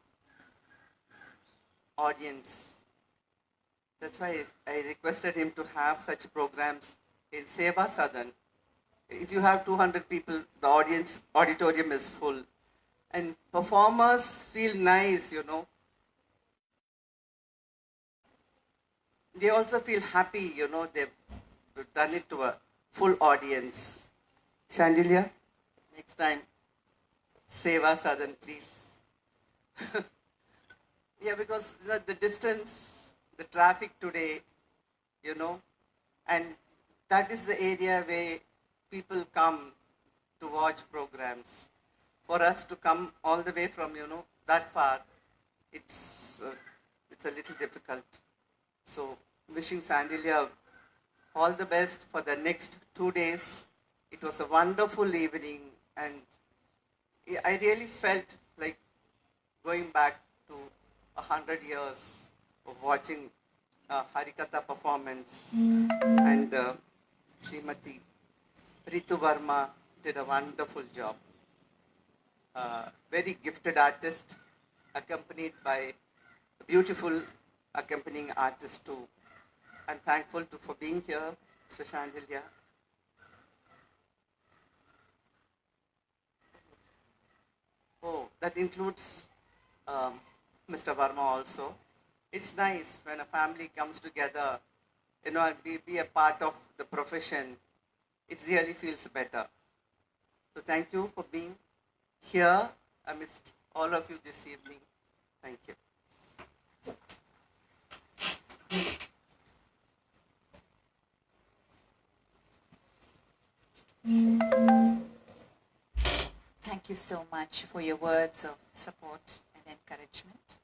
audience. That's why I requested him to have such programs in Seva Sadan. If you have 200 people, the auditorium is full. And performers feel nice, you know. They also feel happy, you know, they've done it to a full audience. Shandilya, next time, Seva Sadan, please. Yeah, because the distance, the traffic today, you know, and that is the area where people come to watch programs. For us to come all the way from, you know, that far, it's a little difficult. So, wishing Sandilya all the best for the next 2 days. It was a wonderful evening, and I really felt like going back to 100 years of watching Harikatha performance. And Srimati Ritu Verma did a wonderful job. Very gifted artist, accompanied by a beautiful accompanying artist too. I'm thankful for being here, Mr. Shandilya. Oh, that includes Mr. Verma also. It's nice when a family comes together, you know, and be a part of the profession. It really feels better. So thank you for being here amidst all of you this evening. Thank you. Thank you so much for your words of support and encouragement.